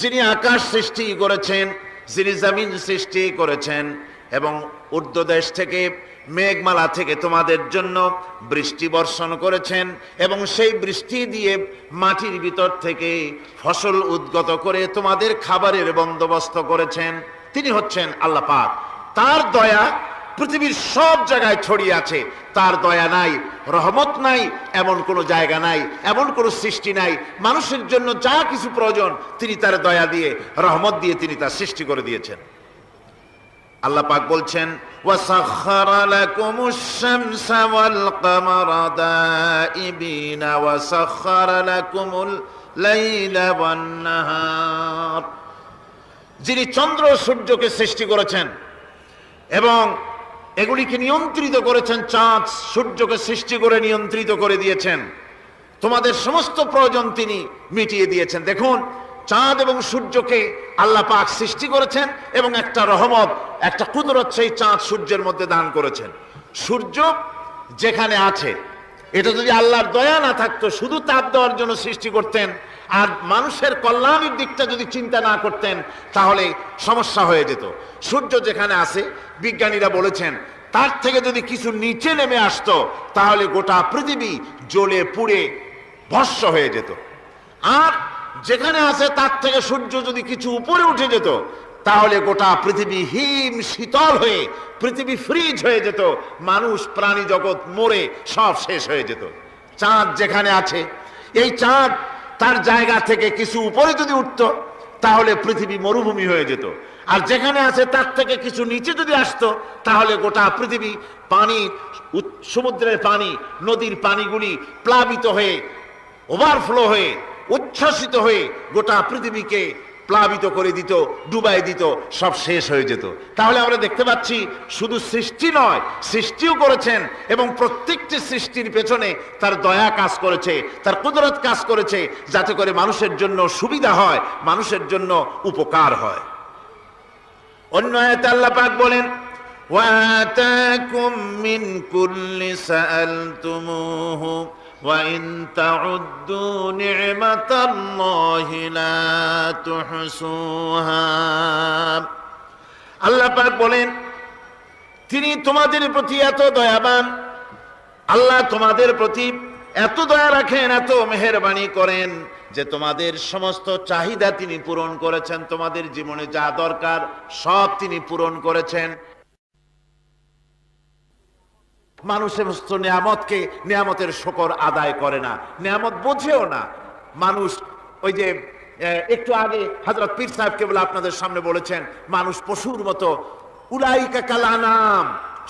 যিনি আকাশ সৃষ্টি করেছেন, যিনি জমিন সৃষ্টি করেছেন, এবং ঊর্ধ্বদেশ থেকে, মেঘমালা থেকে তোমাদের জন্য বৃষ্টি বর্ষণ করেছেন, এবং সেই বৃষ্টি দিয়ে মাটির ভিতর থেকে ফসল উদ্গত করে তোমাদের খাবারের বন্দোবস্ত করেছেন। তিনি হচ্ছেন আল্লাহ পাক। তার দয়া পৃথিবীর সব জায়গায় ছড়িয়ে আছে। তার দয়া নাই, রহমত নাই, এমন কোনো জায়গা নাই, এমন কোনো সৃষ্টি নাই। মানুষের জন্য যা কিছু প্রয়োজন তিনি তার দয়া দিয়ে, রহমত দিয়ে তিনি তা সৃষ্টি করে দিয়েছেন। আল্লাহ পাক বলছেন, ওয়াসাখখারা লাকুমুশ শামসা ওয়াল কামারা দাইবিনা ওয়াসাখখারা লাকুমুল লাইলা ওয়ান নাহার। যিনি চন্দ্র সূর্যকে সৃষ্টি করেছেন এবং এগুলিকে নিয়ন্ত্রিত করেছেন, চাঁদ সূর্যকে সৃষ্টি করে নিয়ন্ত্রিত করে দিয়েছেন, তোমাদের সমস্ত প্রয়োজন তিনি মিটিয়ে দিয়েছেন। দেখুন, চাঁদ এবং সূর্যকে আল্লাহ পাক সৃষ্টি করেছেন এবং একটা রহমত, একটা কুদরত সেই চাঁদ সূর্যের মধ্যে দান করেছেন। সূর্য যেখানে আছে, এটা যদি আল্লাহর দয়া না থাকতো, শুধু তাপ দেওয়ার জন্য সৃষ্টি করতেন আর মানুষের কল্যাণের দিকটা যদি চিন্তা না করতেন, তাহলে সমস্যা হয়ে যেত। সূর্য যেখানে আছে, বিজ্ঞানীরা বলেছেন, তার থেকে যদি কিছু নিচে নেমে আসতো, তাহলে গোটা পৃথিবী জ্বলে পুড়ে ভস্ম হয়ে যেত। আর যেখানে আছে তার থেকে সূর্য যদি কিছু উপরে উঠে যেত, তাহলে গোটা পৃথিবী হিম শীতল হয়ে, পৃথিবী ফ্রিজ হয়ে যেত, মানুষ প্রাণী জগৎ মরে সব শেষ হয়ে যেত। চাঁদ যেখানে আছে, এই চাঁদ তার জায়গা থেকে কিছু উপরে যদি উঠত, তাহলে পৃথিবী মরুভূমি হয়ে যেত। আর যেখানে আছে তার থেকে কিছু নিচে যদি আসতো, তাহলে গোটা পৃথিবী পানি, সমুদ্রের পানি, নদীর পানিগুলি প্লাবিত হয়ে, ওভারফ্লো হয়ে, উচ্ছ্বসিত হয়ে গোটা পৃথিবীকে প্লাবিত করে দিত, ডুবাই দিত, সব শেষ হয়ে যেত। তাহলে আমরা দেখতে পাচ্ছি, শুধু সৃষ্টি নয়, সৃষ্টিও করেছেন এবং প্রত্যেকটি সৃষ্টির পেছনে তার দয়া কাজ করেছে, তার কুদরত কাজ করেছে, যাতে করে মানুষের জন্য সুবিধা হয়, মানুষের জন্য উপকার হয়। অন্য আয়াতে আল্লাহ পাক বলেন, ওয়াতাকুম মিন কুল্লি সাআলতুমুহু وَإِن تَعُدُّوا نِعْمَةَ اللَّهِ لَا تُحْصُوهَا। আল্লাহ পাক বলেন, তিনি তোমাদের প্রতি এত দয়াবান, আল্লাহ তোমাদের প্রতি এত দয়া রাখেন, এত মেহেরবানি করেন যে তোমাদের সমস্ত চাহিদা তিনি পূরণ করেছেন। তোমাদের জীবনে যা দরকার সব তিনি পূরণ করেছেন। মানুষ সমস্ত নিয়ামতকে, নিয়ামতের শুকর আদায় করে না, নিয়ামত বোঝেও না। মানুষ ওই যে একটু আগে হযরত পীর সাহেব কেবল আপনাদের সামনে বলেছেন, মানুষ পশুর মতো, উলাইকা কাল আনাম,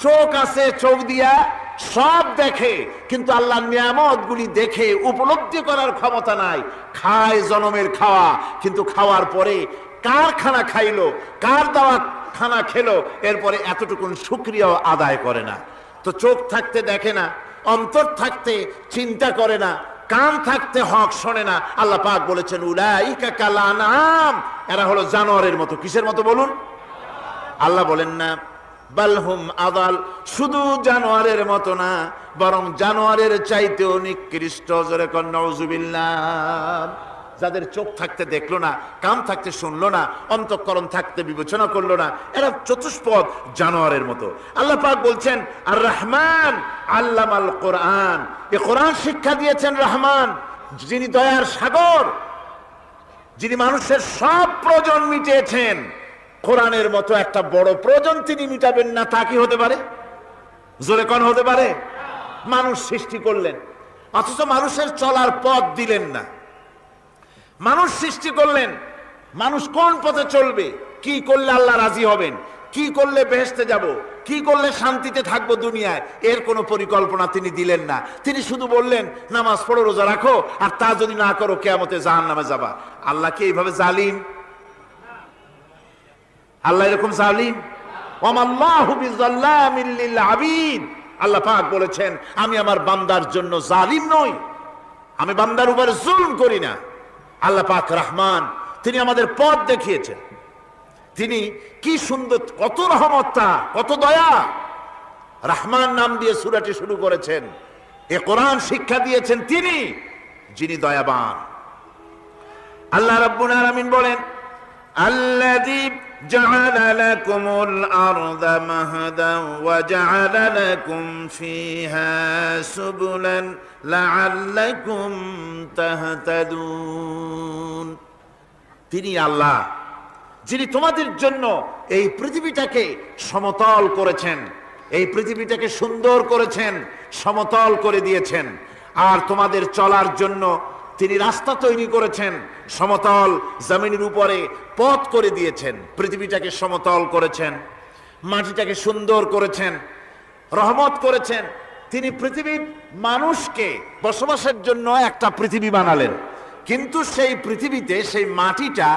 চোখ আছে, চোখ দিয়া সব দেখে, কিন্তু আল্লাহর নিয়ামতগুলি দেখে উপলব্ধি করার ক্ষমতা নাই। খায় জনমের খাওয়া, কিন্তু খাওয়ার পরে কার খানা খাইলো, কার দেওয়া খানা খেলো, এরপরে এতটুকুন শুকরিয়াও আদায় করে না। তো চোখ থাকতে দেখে না, অন্তর থাকতে চিন্তা করে না, কান থাকতে হক শোনে না। আল্লাহ পাক বলেছেন উলাইকা কাল আনআম, এরা হলো জানোয়ারের মতো। কিসের মতো বলুন? আল্লাহ বলেন না বালহুম আদাল, শুধু জানোয়ারের মতো না, বরং জানোয়ারের চাইতেও নিকৃষ্ট। জোরে কোন নাউজুবিল্লাহ। যাদের চোখ থাকতে দেখলো না, কান থাকতে শুনলো না, অন্তঃকরণ থাকতে বিবেচনা করলো না, এরা চতুষ্পদ জানোয়ারের মতো। আল্লাহ পাক বলছেন আর রহমান আল্লামাল কোরআন, এ কোরআন শিক্ষা দিয়েছেন রহমান, যিনি দয়ার সাগর, যিনি মানুষের সব প্রয়োজন মিটিয়েছেন। কোরআনের মতো একটা বড় প্রয়োজন তিনি মিটাবেন না, তা কি হতে পারে? জোরে কোন হতে পারে? মানুষ সৃষ্টি করলেন, অথচ মানুষের চলার পথ দিলেন না। মানুষ সৃষ্টি করলেন, মানুষ কোন পথে চলবে, কি করলে আল্লাহ রাজি হবেন, কি করলে বেহেশতে যাব, কি করলে শান্তিতে থাকবো দুনিয়ায়, এর কোনো পরিকল্পনা তিনি দিলেন না। তিনি শুধু বললেন নামাজ পড়ো, রোজা রাখো, আর তা যদি না করো কিয়ামতে জাহান্নামে যাবা। আল্লাহ কি এইভাবে জালিম? আল্লাহ এরকম জালিম? ওয়ামাল্লাহু বিযাল্লামিল লিল আবিদ। আল্লাহ পাক বলেছেন আমি আমার বান্দার জন্য জালিম নই, আমি বান্দার উপরে জুলম করি না। আল্লাহ পাক রহমান, তিনি আমাদের পথ দেখিয়েছেন। তিনি কি সুন্দর, কত রহমতটা, কত দয়া। রহমান নাম দিয়ে সূরাটি শুরু করেছেন। এ কোরআন শিক্ষা দিয়েছেন তিনি, যিনি দয়াবান। আল্লাহ রাব্বুল আলামিন বলেন আল্লাযী জাআলা লাকুমুল আরদা মাহাদান ওয়া জাআলা লাকুম ফীহা সুবুলান লাআল্লাকুম তাহতাদুন। তিনি আল্লাহ যিনি তোমাদের জন্য এই পৃথিবীটাকে সমতল করেছেন, এই পৃথিবীটাকে সুন্দর করেছেন, সমতল করে দিয়েছেন। আর তোমাদের চলার জন্য তিনি রাস্তা তৈরি করেছেন, সমতল জমিনের উপরে পথ করে দিয়েছেন। পৃথিবীটাকে সমতল করেছেন, মাটিটাকে সুন্দর করেছেন, রহমত করেছেন। তিনি পৃথিবীর মানুষকে বসবাসের জন্য একটা পৃথিবী বানালেন, কিন্তু সেই পৃথিবীতে সেই মাটিটা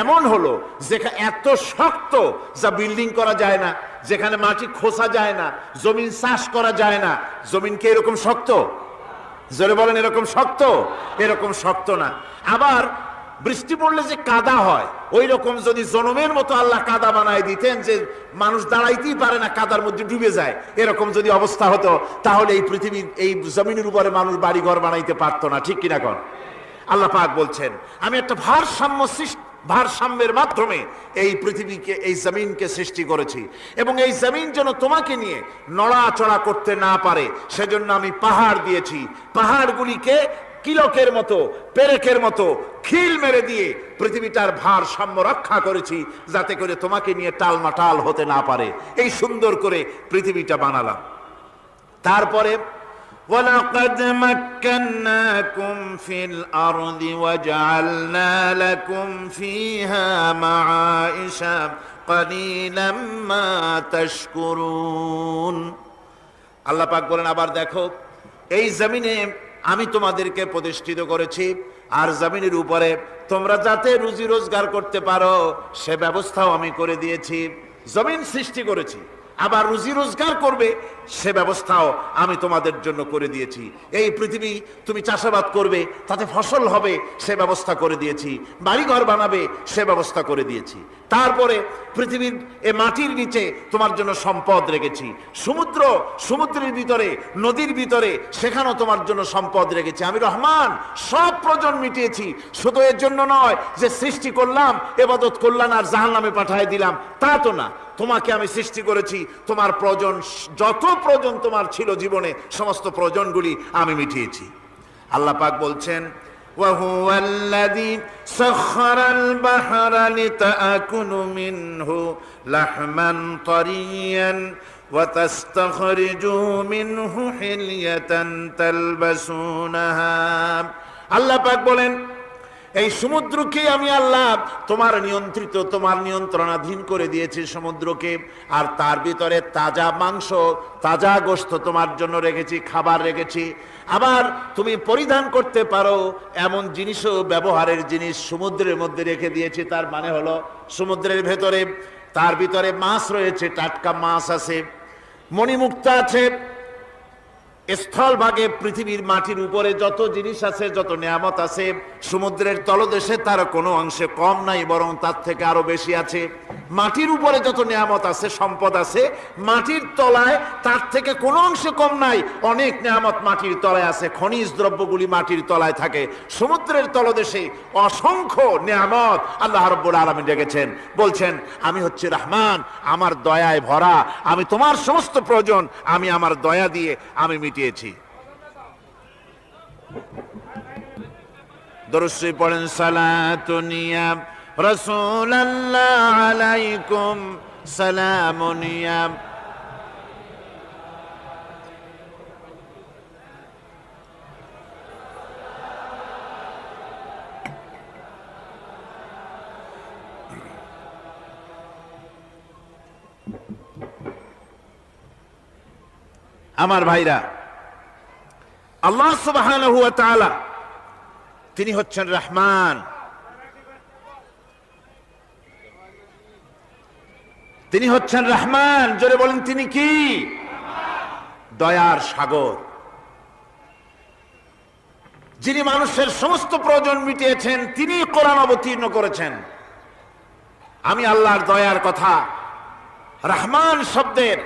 এমন হলো যেখানে এত শক্ত যা বিল্ডিং করা যায় না, যেখানে মাটি খোসা যায় না, জমিন চাষ করা যায় না। জমিন কি এরকম শক্ত? জোরে বলেন, এরকম শক্ত? এরকম শক্ত না। আবার বৃষ্টি পড়লে যে কাদা হয়, ওই রকম যদি জনমের মতো আল্লাহ কাদা বানায় দিতেন যে মানুষ দাঁড়াইতেই পারে না, কাদার মধ্যে ডুবে যায়, এরকম যদি অবস্থা হতো, তাহলে এই পৃথিবীর এই জমিনের উপরে মানুষ বাড়ি ঘর বানাইতে পারতো না। ঠিক কিনা কন? আল্লাহ পাক বলছেন আমি একটা ভারসাম্যের মাধ্যমে এই পৃথিবীকে, এই জমিনকে সৃষ্টি করেছি, এবং এই জমিন যেন তোমাকে নিয়ে নড়াচড়া করতে না পারে সেজন্য আমি পাহাড় দিয়েছি। পাহাড়গুলিকে কিলকের মতো, পেরেকের মতো খিল মেরে দিয়ে পৃথিবীটার ভারসাম্য রক্ষা করেছি, যাতে করে তোমাকে নিয়ে টালমাটাল হতে না পারে। এই সুন্দর করে পৃথিবীটা বানালাম। তারপরে وَلَقَدْ مَكَّنَّاكُمْ فِي الْأَرْضِ وَجَعَلْنَا لَكُمْ فِيهَا مَعَائِشَ قَلِيلًا مَا تَشْكُرُونَ। আল্লাহ পাক বলেন আবার দেখো, এই জমিনে আমি তোমাদেরকে প্রতিষ্ঠিত করেছি, আর জমিনের উপরে তোমরা যাতে রুজি রোজগার করতে পারো সে ব্যবস্থাও আমি করে দিয়েছি। জমিন সৃষ্টি করেছি, আবার রুজি রোজগার করবে সে ব্যবস্থাও আমি তোমাদের জন্য করে দিয়েছি। এই পৃথিবী তুমি চাষাবাদ করবে, তাতে ফসল হবে সে ব্যবস্থা করে দিয়েছি, বাড়িঘর বানাবে সে ব্যবস্থা করে দিয়েছি। তারপরে পৃথিবীর এ মাটির নিচে তোমার জন্য সম্পদ রেখেছি, সমুদ্রের ভিতরে, নদীর ভিতরে, সেখানেও তোমার জন্য সম্পদ রেখেছি। আমি রহমান সব প্রয়োজন মিটিয়েছি। শুধু এর জন্য নয় যে সৃষ্টি করলাম, ইবাদত করলাম আর জাহান্নামে পাঠিয়ে দিলাম, তা তো না। তোমাকে আমি সৃষ্টি করেছি, তোমার প্রয়োজন, যত প্রয়োজন তোমার ছিল জীবনে, সমস্ত প্রয়োজনগুলি আমি মিটিয়েছি। আল্লাহ পাক বলছেন وَهُوَ الَّذِي سَخَّرَ الْبَحْرَ لِتَأْكُلُوا مِنْهُ لَحْمًا طَرِيًّا وَتَسْتَخْرِجُوا مِنْهُ حِلْيَةً تَلْبَسُونَهَا। আল্লাহ পাক বলেন এই সমুদ্রকে আমি আল্লাহ তোমার নিয়ন্ত্রিত, তোমার নিয়ন্ত্রণাধীন করে দিয়েছি সমুদ্রকে। আর তার ভিতরে তাজা মাংস, তাজা গোশত তোমার জন্য রেখেছি, খাবার রেখেছি। আবার তুমি পরিধান করতে পারো এমন জিনিসও, ব্যবহারের জিনিস সমুদ্রের মধ্যে রেখে দিয়েছি। তার মানে হলো সমুদ্রের ভেতরে, তার ভিতরে মাছ রয়েছে, টাটকা মাছ আছে, মণিমুক্তা আছে। স্থলভাগে পৃথিবীর মাটির উপরে যত জিনিস আছে, যত নিয়ামত আছে, সমুদ্রের তলদেশে তার কোনো অংশে কম নাই, বরং তার থেকে আরো বেশি আছে। মাটির উপরে যত নিয়ামত আছে, সম্পদ আছে, মাটির তলায় তার থেকে কোনো অংশে কম নাই। অনেক নিয়ামত মাটির তলায় আছে, খনিজ দ্রব্যগুলি মাটির তলায় থাকে। সমুদ্রের তলদেশে অসংখ্য নিয়ামত আল্লাহ রাব্বুল আলামিন রেখেছেন। বলছেন আমি হচ্ছে রহমান, আমার দয়ায় ভরা, আমি তোমার সমস্ত প্রয়োজন আমি আমার দয়া দিয়ে আমি মিটিয়েছি। দরুদ শরীফ পড়েন, সালাতুন ইয়া রাসূলুল্লাহ আলাইকুম সালামুন ইয়া। আমার ভাইরা, আল্লাহ সুবহানাহু ওয়া তাআলা তিনি হচ্ছেন রহমান, তিনি হচ্ছেন রহমান। জোরে বলেন তিনি কি? দয়ার সাগর, যিনি মানুষের সমস্ত প্রয়োজন মিটিয়েছেন, তিনি কোরআন অবতীর্ণ করেছেন। আমি আল্লাহর দয়ার কথা, রহমান শব্দের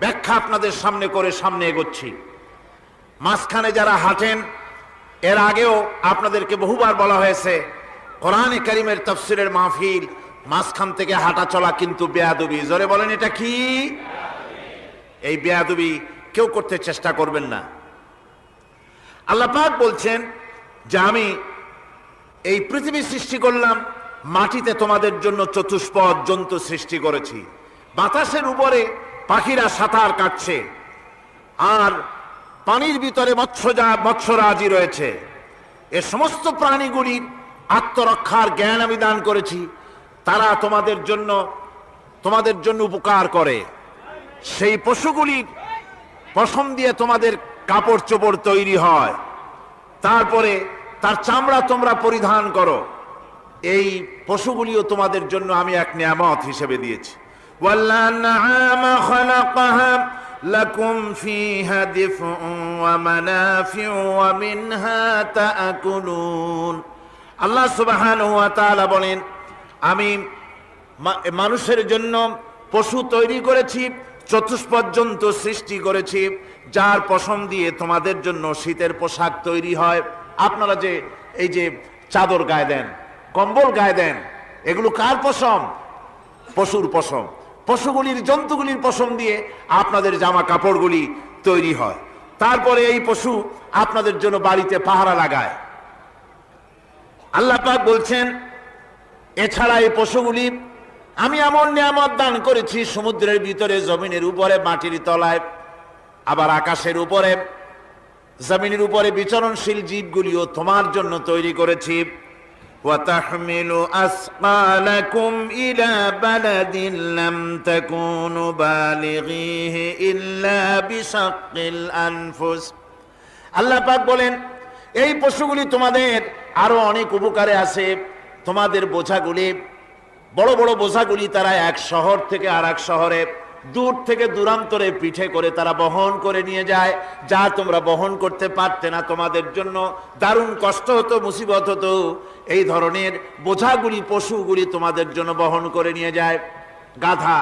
ব্যাখ্যা আপনাদের সামনে করে সামনে এগোচ্ছি। মাঝখানে যারা হাঁটেন, এর আগেও আপনাদেরকে বহুবার বলা হয়েছে, কোরআনে কারীমের তাফসীরের মাহফিল, মাঝখান থেকে হাঁটা চলা কিন্তু বেয়াদবি। জোরে বলেন এটা কি? এই বেয়াদবি কেউ করতে চেষ্টা করবেন না। আল্লাহ পাক বলছেন যে আমি এই পৃথিবী সৃষ্টি করলাম, মাটিতে তোমাদের জন্য চতুষ্পদ জন্তু সৃষ্টি করেছি, বাতাসের উপরে পাখিরা সাঁতার কাটছে, আর পানির ভিতরে মৎস্যরাজি রয়েছে। এ সমস্ত প্রাণীগুলির আত্মরক্ষার জ্ঞান আমি দান করেছি, তারা তোমাদের জন্য উপকার করে। সেই পশুগুলির পশম দিয়ে তোমাদের কাপড় চোপড় তৈরি হয়, তারপরে তার চামড়া তোমরা পরিধান করো। এই পশুগুলিও তোমাদের জন্য আমি এক নিয়ামত হিসেবে দিয়েছি। والأنعام خلقها لكم فيها دفء ومنافع ومنها تأكلون। আল্লাহ সুবহানাহু ওয়া তাআলা বলেন আমি মানুষের জন্য পশু তৈরি করেছি, চতুষ্পদ জন্তু সৃষ্টি করেছি, যার পশম দিয়ে তোমাদের জন্য শীতের পোশাক তৈরি হয়। আপনারা যে এই যে চাদর গায়ে দেন, কম্বল গায়ে দেন, এগুলো কার পশম? পশুর পশম। পশুগুলির, জন্তুগুলির পশম দিয়ে আপনাদের জামা কাপড়গুলি তৈরি হয়। তারপরে এই পশু আপনাদের জন্য বাড়িতে পাহারা লাগায়। আল্লাহ পাক বলছেন এছাড়া এই পশুগুলি আমি এমন নিয়ামত দান করেছি, সমুদ্রের ভিতরে, জমিনের উপরে, মাটির তলায়, আবার আকাশের উপরে, জমিনের উপরে বিচরণশীল জীবগুলিও তোমার জন্য তৈরি করেছি। وَتَحْمِلُ أَثْقَالَكُمْ إِلَى بَلَدٍ لَمْ تَكُونُوا بَالِغِيهِ إِلَّا بِشَقِّ الْأَنفُسِ। আল্লাহ পাক বলেন এই পশুগুলি তোমাদের আরো অনেক উপকারে আছে। তোমাদের বোঝাগুলি, বড় বড় বোঝাগুলি তারা এক শহর থেকে আর এক শহরে, দূর থেকে দূরান্তরে পিঠে করে তারা বহন করে নিয়ে যায়, যা তোমরা বহন করতে পারতে না। তোমাদের জন্য দারুণ কষ্ট হতো, মুসিবত হতো। এই ধরনের বোঝাগুলি, পশুগুলি তোমাদের জন্য বহন করে নিয়ে যায়। গাধা,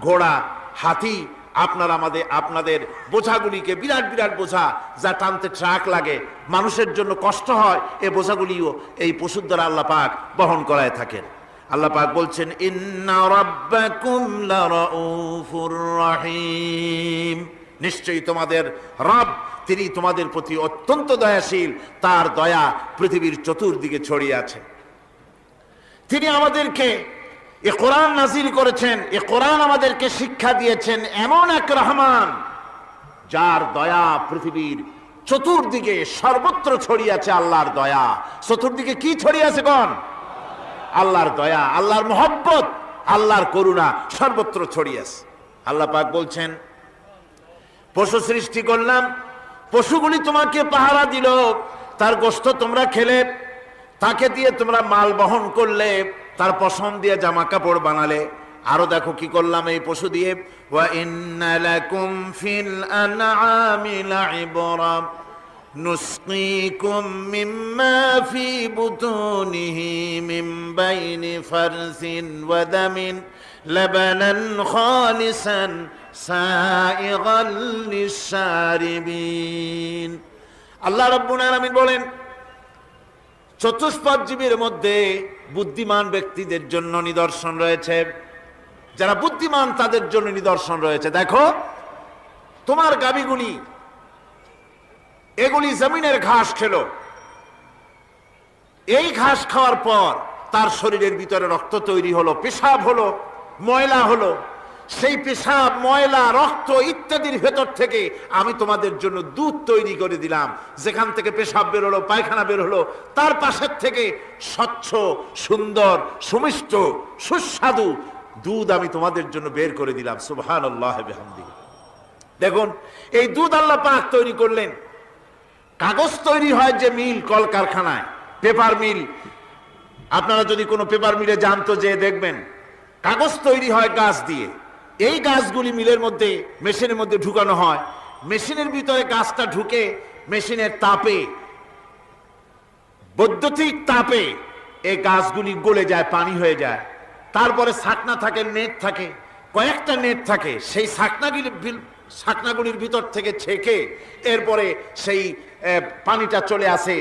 ঘোড়া, হাতি, আপনাদের বোঝাগুলিকে, বিরাট বিরাট বোঝা যা টানতে ট্রাক লাগে, মানুষের জন্য কষ্ট হয়, এই বোঝাগুলিও এই পশুর দ্বারা আল্লাহ পাক বহন করায় থাকেন। আল্লাহ পাক বলছেন ইন্না রাব্বাকুম লারাউফুর রহিম, নিশ্চয়ই তোমাদের রব তিনি তোমাদের প্রতি অত্যন্ত দয়াশীল, তার দয়া পৃথিবীর চতুর্দিকে ছড়িয়ে আছে। তিনি আমাদেরকে এ কোরআন নাজিল করেছেন, এ কোরআন আমাদেরকে শিক্ষা দিয়েছেন এমন এক রহমান যার দয়া পৃথিবীর চতুর্দিকে সর্বত্র ছড়িয়ে আছে আল্লাহর দয়া। চতুর্দিকে কি ছড়িয়ে আছে কোন? আল্লাহর দয়া, আল্লাহর মহব্বত, আল্লাহর করুণা সর্বত্র ছড়িয়ে আছে। আল্লাহ পাক বলছেন, পশু সৃষ্টি করলাম, পশুগুলি তোমাকে পাহারা দিল, তার গোশত তোমরা খেলে, তাকে দিয়ে তোমরা মাল বহন করলে, তার পশম দিয়ে জামা কাপড় বানালে। আরো দেখো কি করলাম এই পশু দিয়ে, ওয়া ইন্না লাকুম ফিল আনআমি লাইবরা নুসকিকুম মিম্মা ফি বুতুনিহি মিন বাইনি ফারসিন ওয়া দামিন লাবানান খালিসান সাইগাল লিশারিবিন। আল্লাহ রাব্বুল আলামিন বলেন, চতুষ্পদ জীবের মধ্যে বুদ্ধিমান ব্যক্তিদের জন্য নিদর্শন রয়েছে। যারা বুদ্ধিমান তাদের জন্য নিদর্শন রয়েছে। দেখো তোমার গাভীগুলি, এগুলি জমিনের ঘাস খেলো, এই ঘাস খাওয়ার পর তার শরীরের ভিতরে রক্ত তৈরি হলো, পেশাব হলো, ময়লা হলো। সেই পেশাব, ময়লা, রক্ত ইত্যাদির ভেতর থেকে আমি তোমাদের জন্য দুধ তৈরি করে দিলাম। যেখান থেকে পেশাব বের হলো, পায়খানা বের হলো, তার পাশের থেকে স্বচ্ছ, সুন্দর, সুমিষ্ট, সুস্বাদু দুধ আমি তোমাদের জন্য বের করে দিলাম। সুবহানাল্লাহ বিহামদিহি। দেখুন এই দুধ আল্লাহ পাক তৈরি করলেন। কাগজ তৈরি হয় যে মিল, কলকারখানায়, পেপার মিল, আপনারা যদি কোনো পেপার মিলে যান তো যে দেখবেন কাগজ তৈরি হয় গাছ দিয়ে। এই গাছগুলি মিলের মধ্যে, মেশিনের মধ্যে ঢুকানো হয়। মেশিনের ভিতরে গাছটা ঢুকে মেশিনের তাপে, বৈদ্যুতিক তাপে এই গাছগুলি গলে যায়, পানি হয়ে যায়। তারপরে ছাকনা থাকে, নেট থাকে, কয়েকটা নেট থাকে। সেই ছাকনাগুলির ভিতর থেকে ছেঁকে এরপরে সেই পানিটা চলে আসে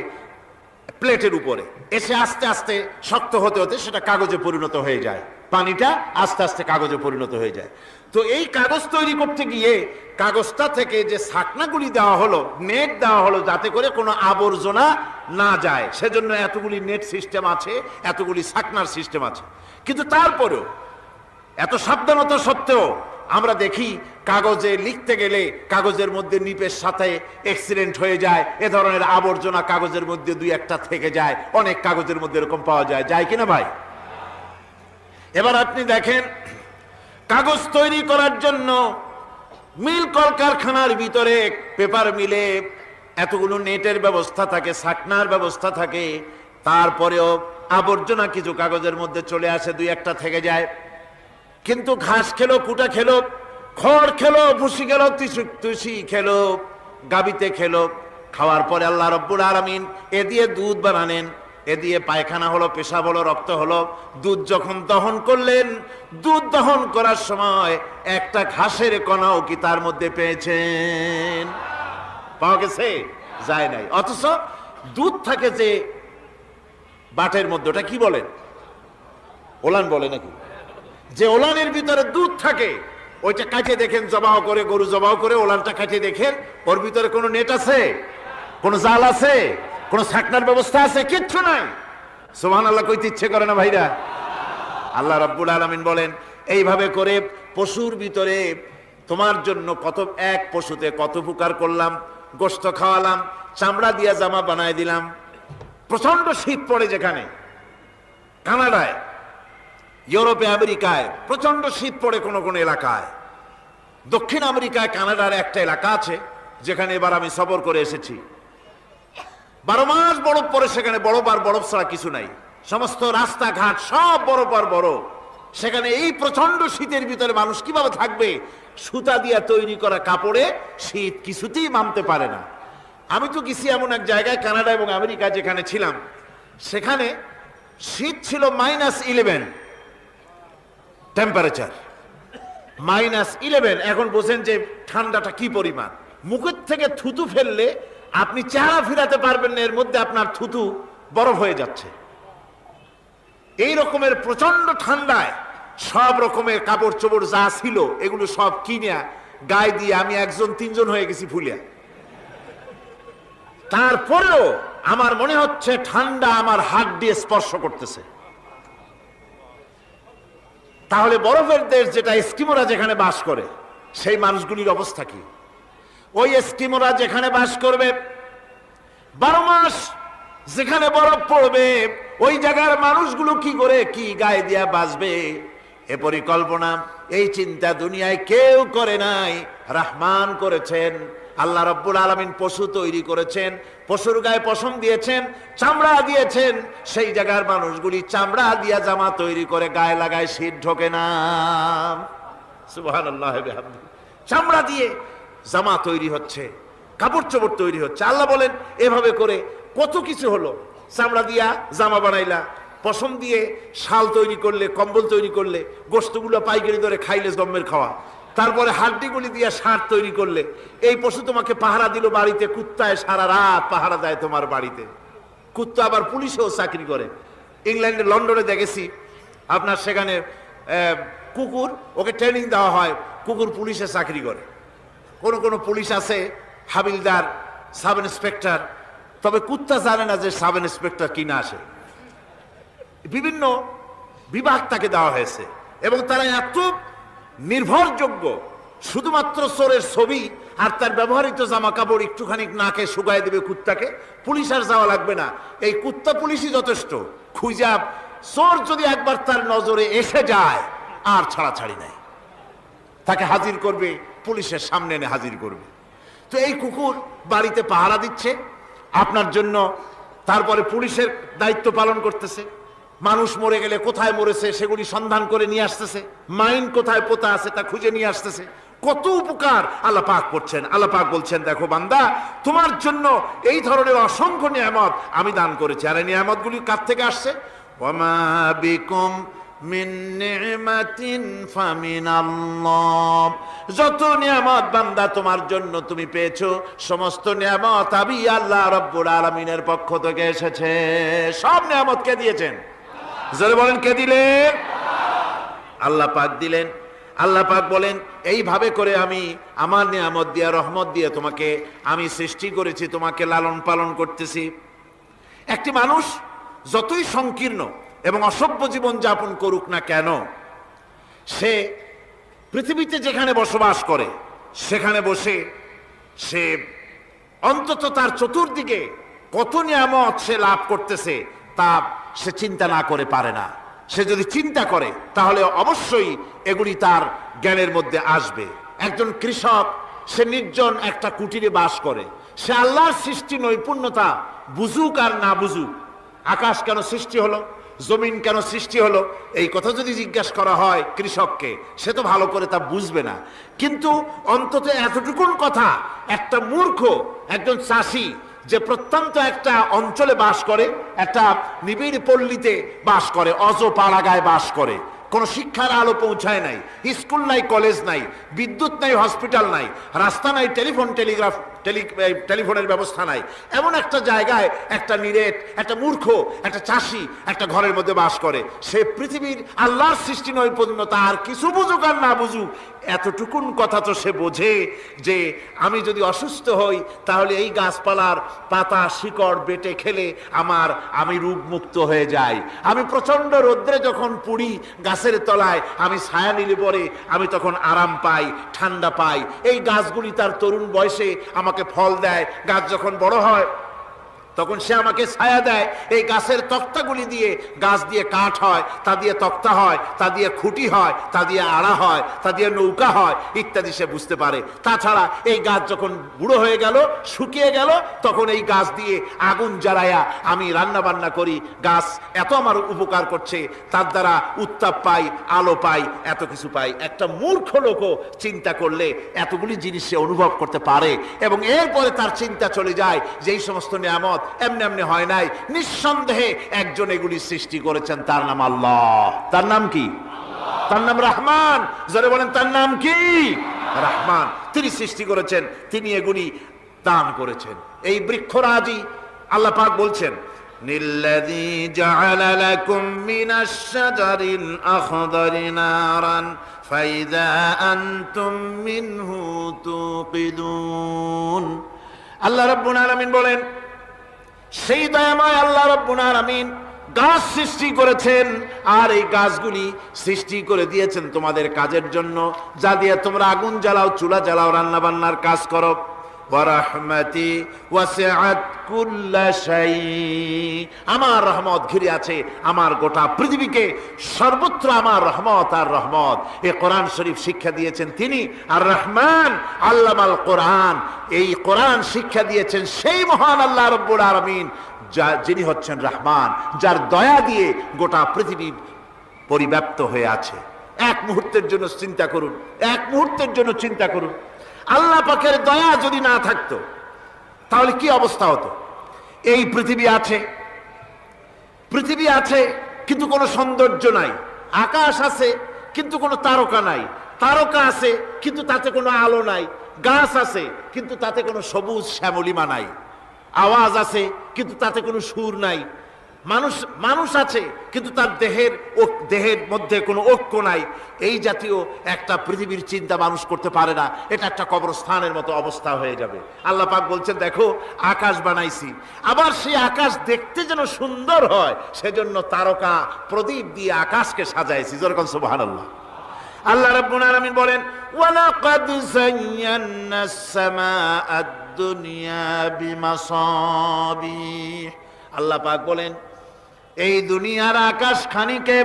প্লেটের উপরে, এসে আস্তে আস্তে শক্ত হতে হতে সেটা কাগজে পরিণত হয়ে যায়। পানিটা আস্তে আস্তে কাগজে পরিণত হয়ে যায়। তো এই কাগজ তৈরি করতে গিয়ে কাগজটা থেকে যে ছাকনাগুলি দেওয়া হলো, নেট দেওয়া হলো, যাতে করে কোনো আবর্জনা না যায়, সেজন্য এতগুলি নেট সিস্টেম আছে, এতগুলি ছাকনার সিস্টেম আছে। কিন্তু তারপরেও এত সাবধানতা সত্ত্বেও আমরা দেখি কাগজে লিখতে গেলে কাগজের মধ্যে নিপের সাথে অ্যাক্সিডেন্ট হয়ে যায়, এ ধরনের আবর্জনা কাগজের মধ্যে দুই একটা থেকে যায়। অনেক কাগজের মধ্যে এরকম পাওয়া যায়, যায় কিনা ভাই? এবার আপনি দেখেন, কাগজ তৈরি করার জন্য মিল কলকারখানার ভিতরে, পেপার মিলে এতগুলো নেটের ব্যবস্থা থাকে, ছাকনার ব্যবস্থা থাকে। তারপরেও আবর্জনা কিছু কাগজের মধ্যে চলে আসে, দুই একটা থেকে যায়। কিন্তু ঘাস খেলো, কুটা খেলো, খড় খেলো, ভুসি খেলো, তুষি খেলো, গাবিতে খেলো, খাওয়ার পরে আল্লাহ রব্বুল আলামিন এ দিয়ে দুধ বানালেন। এ দিয়ে পায়খানা হলো, পেশাব হলো, রক্ত হলো। দুধ যখন দহন করলেন, দুধ দহন করার সময় একটা ঘাসের কণাও কি তার মধ্যে পেয়েছেন? পাওয়া গেছে? যায় নাই। অথচ দুধ থাকে যে বাটের মধ্যে, ওটা কি বলেন? ওলান বলে নাকি? যে ওলানের ভিতরে দুধ থাকে, ওইটা কাটে দেখেন, জবাহ করে, গরু জবাহ করে ওলানটা কাটে দেখেন, ওর ভিতরে কোনো নেট আছে? কোনো জাল আছে? কোনো ছাকনার ব্যবস্থা আছে? কিচ্ছু নাই। সুবহানাল্লাহ কইতে ইচ্ছে করে না ভাইরা? আল্লাহ রাব্বুল আলামিন বলেন, এইভাবে করে পশুর ভিতরে তোমার জন্য কত, এক পশুতে কত উপকার করলাম। গোশত খাওয়ালাম, চামড়া দিয়া জামা বানায় দিলাম। প্রচন্ড শীত পড়ে যেখানে, কানাডায়, ইউরোপে, আমেরিকায় প্রচন্ড শীত পড়ে কোন কোন এলাকায়। দক্ষিণ আমেরিকায় কানাডার একটা এলাকা আছে যেখানে এবার আমি সফর করে এসেছি। 12 মাস বরফ পড়ে সেখানে, বরফ আর বরফ ছাড়া কিছু নাই। সমস্ত রাস্তাঘাট সব বরফ আর বরফ। সেখানে এই প্রচন্ড শীতের ভিতরে মানুষ কিভাবে থাকবে? সুতা দিয়া তৈরি করা কাপড়ে শীত কিছুতেই মানতে পারে না। আমি তো গেছি এমন এক জায়গায়, কানাডা এবং আমেরিকা যেখানে ছিলাম, সেখানে শীত ছিল -11 টেম্পারেচার, -11। এখন বোঝেন যে ঠান্ডাটা কি পরিমাণ। মুখের থেকে থুতু ফেললে আপনি চেহারা ফিরাতে পারবেন না, এর মধ্যে আপনার থুতু বরফ হয়ে যাচ্ছে। এই রকমের প্রচন্ড ঠান্ডায় সব রকমের কাপড় চোপড় যা ছিল এগুলো সব কিনে গায়ে দিয়ে আমি 1-3 হয়ে গেছি ফুলিয়া। তারপরেও আমার মনে হচ্ছে ঠান্ডা আমার হাত দিয়ে স্পর্শ করতেছে। তাহলে বরফের দেশ যেটা, এস্কিমোরা যেখানে বাস করে, সেই মানুষগুলির অবস্থা কি? ওই এস্কিমোরা যেখানে বাস করবে 12 মাস যেখানে বরফ পড়বে ওই জায়গার মানুষগুলো কি করে কি গায়ে দিয়া বাঁচবে, এ পরিকল্পনা এই চিন্তা দুনিয়ায় কেউ করে নাই, রহমান করেছেন। আল্লাহ রাব্বুল আলামিন পশু তৈরি করেছেন, পশুর গায়ে পশম দিয়েছেন, চামড়া দিয়েছেন, সেই জায়গার মানুষগুলি চামড়া দিয়া জামা তৈরি করে গায়ে লাগায়, শীত ঢোকে না। সুবহানাল্লাহ বিহামদিহি। চামড়া দিয়ে জামা তৈরি হচ্ছে, কাপড় চোপড় তৈরি হচ্ছে। আল্লাহ বলেন এভাবে করে কত কিছু হলো। চামড়া দিয়া জামা বানাইলা, পশম দিয়ে শাল তৈরি করলে, কম্বল তৈরি করলে, গোশতগুলো পাইকারি দরে খাইলে জম্মের খাওয়া, তারপরে হাড্ডিগুলি দিয়ে সার তৈরি করলে। এই পশু তোমাকে পাহারা দিল বাড়িতে, কুত্তায় সারা রাত পাহারা দেয় তোমার বাড়িতে। কুত্তা আবার পুলিশেও চাকরি করে। ইংল্যান্ডে লন্ডনে দেখেছি আপনার সেখানে কুকুর, ওকে ট্রেনিং দেওয়া হয়, কুকুর পুলিশে চাকরি করে। কোন কোন পুলিশ আছে হাবিলদার, সাব ইন্সপেক্টর, তবে কুত্তা জানে না যে সাব ইন্সপেক্টর কিনা আসে। বিভিন্ন বিভাগ তাকে দেওয়া হয়েছে এবং তারা এত নির্ভরযোগ্য, শুধুমাত্র চোরের ছবি আর তার ব্যবহৃত জামা কাপড় একটুখানি নাকে শুকায় দেবে কুত্তাকে, পুলিশ আর যাওয়া লাগবে না। এই কুত্তা পুলিশই যথেষ্ট। খুঁজা চোর যদি একবার তার নজরে এসে যায় আর ছাড়াছাড়ি নাই, তাকে হাজির করবে, পুলিশের সামনে এনে হাজির করবে। তো এই কুকুর বাড়িতে পাহারা দিচ্ছে আপনার জন্য, তারপরে পুলিশের দায়িত্ব পালন করতেছে। মানুষ মরে গেলে কোথায় মরেছে সেগুলি সন্ধান করে নিয়ে আসতেছে, মাইন কোথায় পোতা আছে তা খুঁজে নিয়ে আসতেছে। কত উপকার আল্লাহ পাক করছেন। আল্লাহ পাক বলছেন, দেখো বান্দা, তোমার জন্য এই ধরনের অসংখ্য নিয়ামত আমি দান করেছি। আর এই নিয়ামতগুলি কার থেকে আসছে? ওয়ামা বিকুম মিন নি'মাতিন ফামিনাল্লাহ। যত নিয়ামত বান্দা তোমার জন্য তুমি পেয়েছো, সমস্ত নিয়ামত আমি আল্লাহ রাব্বুল আলামিনের পক্ষ থেকে এসেছে। সব নিয়ামত কে দিয়েছেন? জোরে বলেন, কে দিলেন? আল্লাহ পাক দিলেন। আল্লাহ পাক বলেন, এইভাবে করে আমি আমার নিয়ামত দিয়ে, রহমত দিয়ে তোমাকে আমি সৃষ্টি করেছি, তোমাকে লালন পালন করতেছি। একটি মানুষ যতই সংকীর্ণ এবং অসভ্য জীবন যাপন করুক না কেন, সে পৃথিবীতে যেখানে বসবাস করে সেখানে বসে সে অন্তত তার চতুর্দিকে কত নিয়ামত সে লাভ করতেছে তা সে চিন্তা না করে পারে না। সে যদি চিন্তা করে তাহলে অবশ্যই এগুলি তার জ্ঞানের মধ্যে আসবে। একজন কৃষক, সে নির্জন একটা কুটিরে বাস করে, সে আল্লাহর সৃষ্টি নৈপুণ্যতা বুঝুক আর না বুঝুক, আকাশ কেন সৃষ্টি হলো, জমিন কেন সৃষ্টি হলো, এই কথা যদি জিজ্ঞাসা করা হয় কৃষককে, সে তো ভালো করে তা বুঝবে না। কিন্তু অন্তত এতটুকুন কথা একটা মূর্খ, একজন চাষি যে প্রত্যন্ত একটা অঞ্চলে বাস করে, একটা নিবিড় পল্লীতে বাস করে, অজ পাড়াগায় বাস করে, কোনো শিক্ষার আলো পৌঁছায় নাই, স্কুল নাই, কলেজ নাই, বিদ্যুৎ নাই, হসপিটাল নাই, রাস্তা নাই, টেলিফোনের ব্যবস্থা নাই, এমন একটা জায়গায় একটা নিরেট, একটা মূর্খ, একটা চাষি একটা ঘরের মধ্যে বাস করে। সে পৃথিবীর আল্লাহর সৃষ্টি নৈপুণ্যতা আর কিছু বুঝুক আর না বুঝুক, এতটুকুন কথা তো সে বোঝে যে আমি যদি অসুস্থ হই তাহলে এই গাছপালার পাতা শিকড় বেটে খেলে আমি রোগমুক্ত হয়ে যাই। আমি প্রচন্ড রৌদ্রে যখন পুড়ি গাছের তলায়, আমি ছায়া নিলে পরে আমি তখন আরাম পাই, ঠান্ডা পাই। এই গাছগুলি তার তরুণ বয়সে আমাকে ফল দেয়, গাছ যখন বড় হয় তখন সে আমাকে ছায়া দেয়। এই গাছের তক্তাগুলি দিয়ে, গাছ দিয়ে কাঠ হয়, তা দিয়ে তক্তা হয়, তা দিয়ে খুঁটি হয়, তা দিয়ে আড়া হয়, তা দিয়ে নৌকা হয় ইত্যাদি সে বুঝতে পারে। তাছাড়া এই গাছ যখন বুড়ো হয়ে গেল, শুকিয়ে গেল, তখন এই গাছ দিয়ে আগুন জ্বালায়া আমি রান্না বান্না করি। গাছ এত আমার উপকার করছে, তার দ্বারা উত্তাপ পাই, আলো পাই, এত কিছু পাই। একটা মূর্খ লোকও চিন্তা করলে এতগুলি জিনিস সে অনুভব করতে পারে এবং এরপরে তার চিন্তা চলে যায় যে এই সমস্ত নিয়ামত এমনি এমনি হয় নাই, নিঃসন্দেহে একজন এগুলি সৃষ্টি করেছেন, তার নাম আল্লাহ। তার নাম কি? তার নাম রহমান। যারা বলেন তার নাম কি? রহমান। তিনি সৃষ্টি করেছেন, তিনি এগুলি দান করেছেন। এই বৃক্ষরাজি আল্লাহ পাক বলছেন, নিল্লাযী জাআলা লাকুম মিনাশ শাজারিল আখদারি নারান ফাইযা আনতুম মিনহু তুকিদুন। আল্লাহ রাব্বুল আলামিন বলেন, সেই দয়াময় আল্লাহ রাব্বুল আলামিন গাছ সৃষ্টি করেছেন, আর এই গাছগুলি সৃষ্টি করে দিয়েছেন তোমাদের কাজের জন্য, যা দিয়ে তোমরা আগুন জ্বালাও, চুলা জ্বালাও, রান্না বান্নার কাজ করো। ওয়া রাহমাতি ওয়াসিআত কুল্লা শাই, আমার রহমত ঘিরে আছে আমার গোটা পৃথিবীকে, সর্বত্র আমার রহমত আর রহমত। এই কোরআন শরীফ শিক্ষা দিয়েছেন তিনি আর রহমান আল্লামাল কোরআন, এই কোরআন শিক্ষা দিয়েছেন সেই মহান আল্লাহ রাব্বুল আলামিন যিনি হচ্ছেন রহমান, যার দয়া দিয়ে গোটা পৃথিবী পরিব্যাপ্ত হয়ে আছে। এক মুহূর্তের জন্য চিন্তা করুন, এক মুহূর্তের জন্য চিন্তা করুন, আল্লাহ পাকের দয়া যদি না থাকতো তাহলে কি অবস্থা হতো? এই পৃথিবী আছে, পৃথিবী আছে কিন্তু কোনো সৌন্দর্য নাই, আকাশ আছে কিন্তু কোনো তারকা নাই, তারকা আছে কিন্তু তাতে কোনো আলো নাই, গাছ আছে কিন্তু তাতে কোনো সবুজ শ্যামলিমা নাই, আওয়াজ আছে কিন্তু তাতে কোনো সুর নাই, মানুষ আছে কিন্তু তার দেহের মধ্যে কোনো ঐক্য নাই। এই জাতীয় একটা পৃথিবীর চিন্তা মানুষ করতে পারে না, এটা একটা কবরস্থানের মতো অবস্থা হয়ে যাবে। আল্লাহ পাক বলছেন দেখো আকাশ বানাইছি, আবার সেই আকাশ দেখতে যেন সুন্দর হয় সেজন্য তারকা প্রদীপ দিয়ে আকাশকে সাজাইছি। যেরকম সুবহানাল্লাহ। আল্লাহ রাব্বুল আলামিন বলেন ওয়ালাকাদ যায়্যানাস সামাআদ দুনিয়া বিমাসাবিহ, আল্লাহ পাক বলেন এই দুনিয়ার আকাশ খানিকে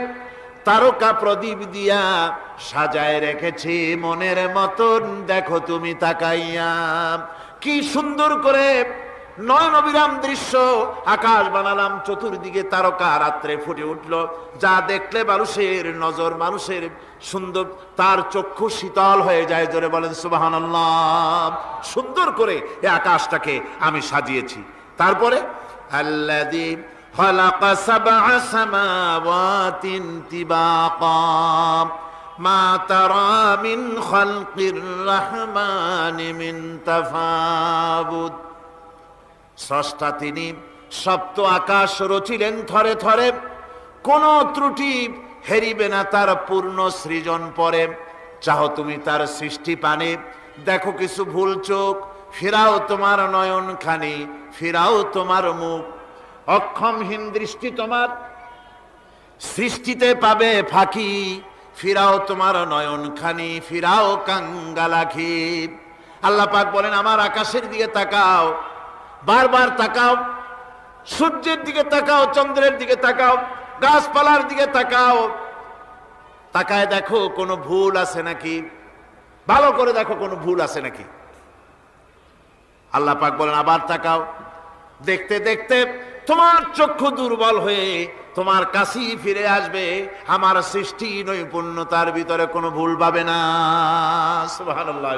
তারকা প্রদীপ দিয়া সাজায় রেখেছি মনের মতন, দেখো তুমি তাকাইয়া কি সুন্দর করে নয়ন অবিরাম দৃশ্য আকাশ বানালাম, চতুর্দিকে তারকা রাত্রে ফুটে উঠল, যা দেখলে মানুষের নজর, মানুষের সুন্দর, তার চক্ষু শীতল হয়ে যায়। জোরে বলেন সুবহানাল্লাহ। সুন্দর করে এই আকাশটাকে আমি সাজিয়েছি। তারপরে আল্লাযী খালাকা সাবআ সামাওয়াতিন তিবাকা মা তারা মিন খালকির রহমানি মিন তাফাবুত, স্রষ্টা তিনি সপ্ত আকাশ রচিলেন থরে থরে, কোন ত্রুটি হেরিবে না তার পূর্ণ সৃজন পরে। চাহো তুমি তার সৃষ্টি পানে, দেখো কিছু ভুল চোখ, ফিরাও তোমার নয়ন খানি, ফিরাও তোমার মুখ, অক্ষমহীন দৃষ্টি তোমার সৃষ্টিতে পাবে ফাঁকি, ফিরাও তোমার নয়ন খানি, ফিরাও কাঙ্গালাখি। আল্লাহ পাক বলেন আমার আকাশের দিকে তাকাও, বারবার তাকাও, সূর্যের দিকে তাকাও, চন্দ্রের দিকে তাকাও, গাছপালার দিকে তাকাও, তাকায় দেখো কোনো ভুল আছে নাকি, ভালো করে দেখো কোনো ভুল আছে নাকি। আল্লাহ পাক বলেন আবার তাকাও, দেখতে দেখতে তোমার চক্ষু দুর্বল হয়ে তোমার কাছেই ফিরে আসবে, আমার সৃষ্টি নৈপুণ্যতার ভিতরে কোনো ভুল পাবে না। সুবহানাল্লাহ।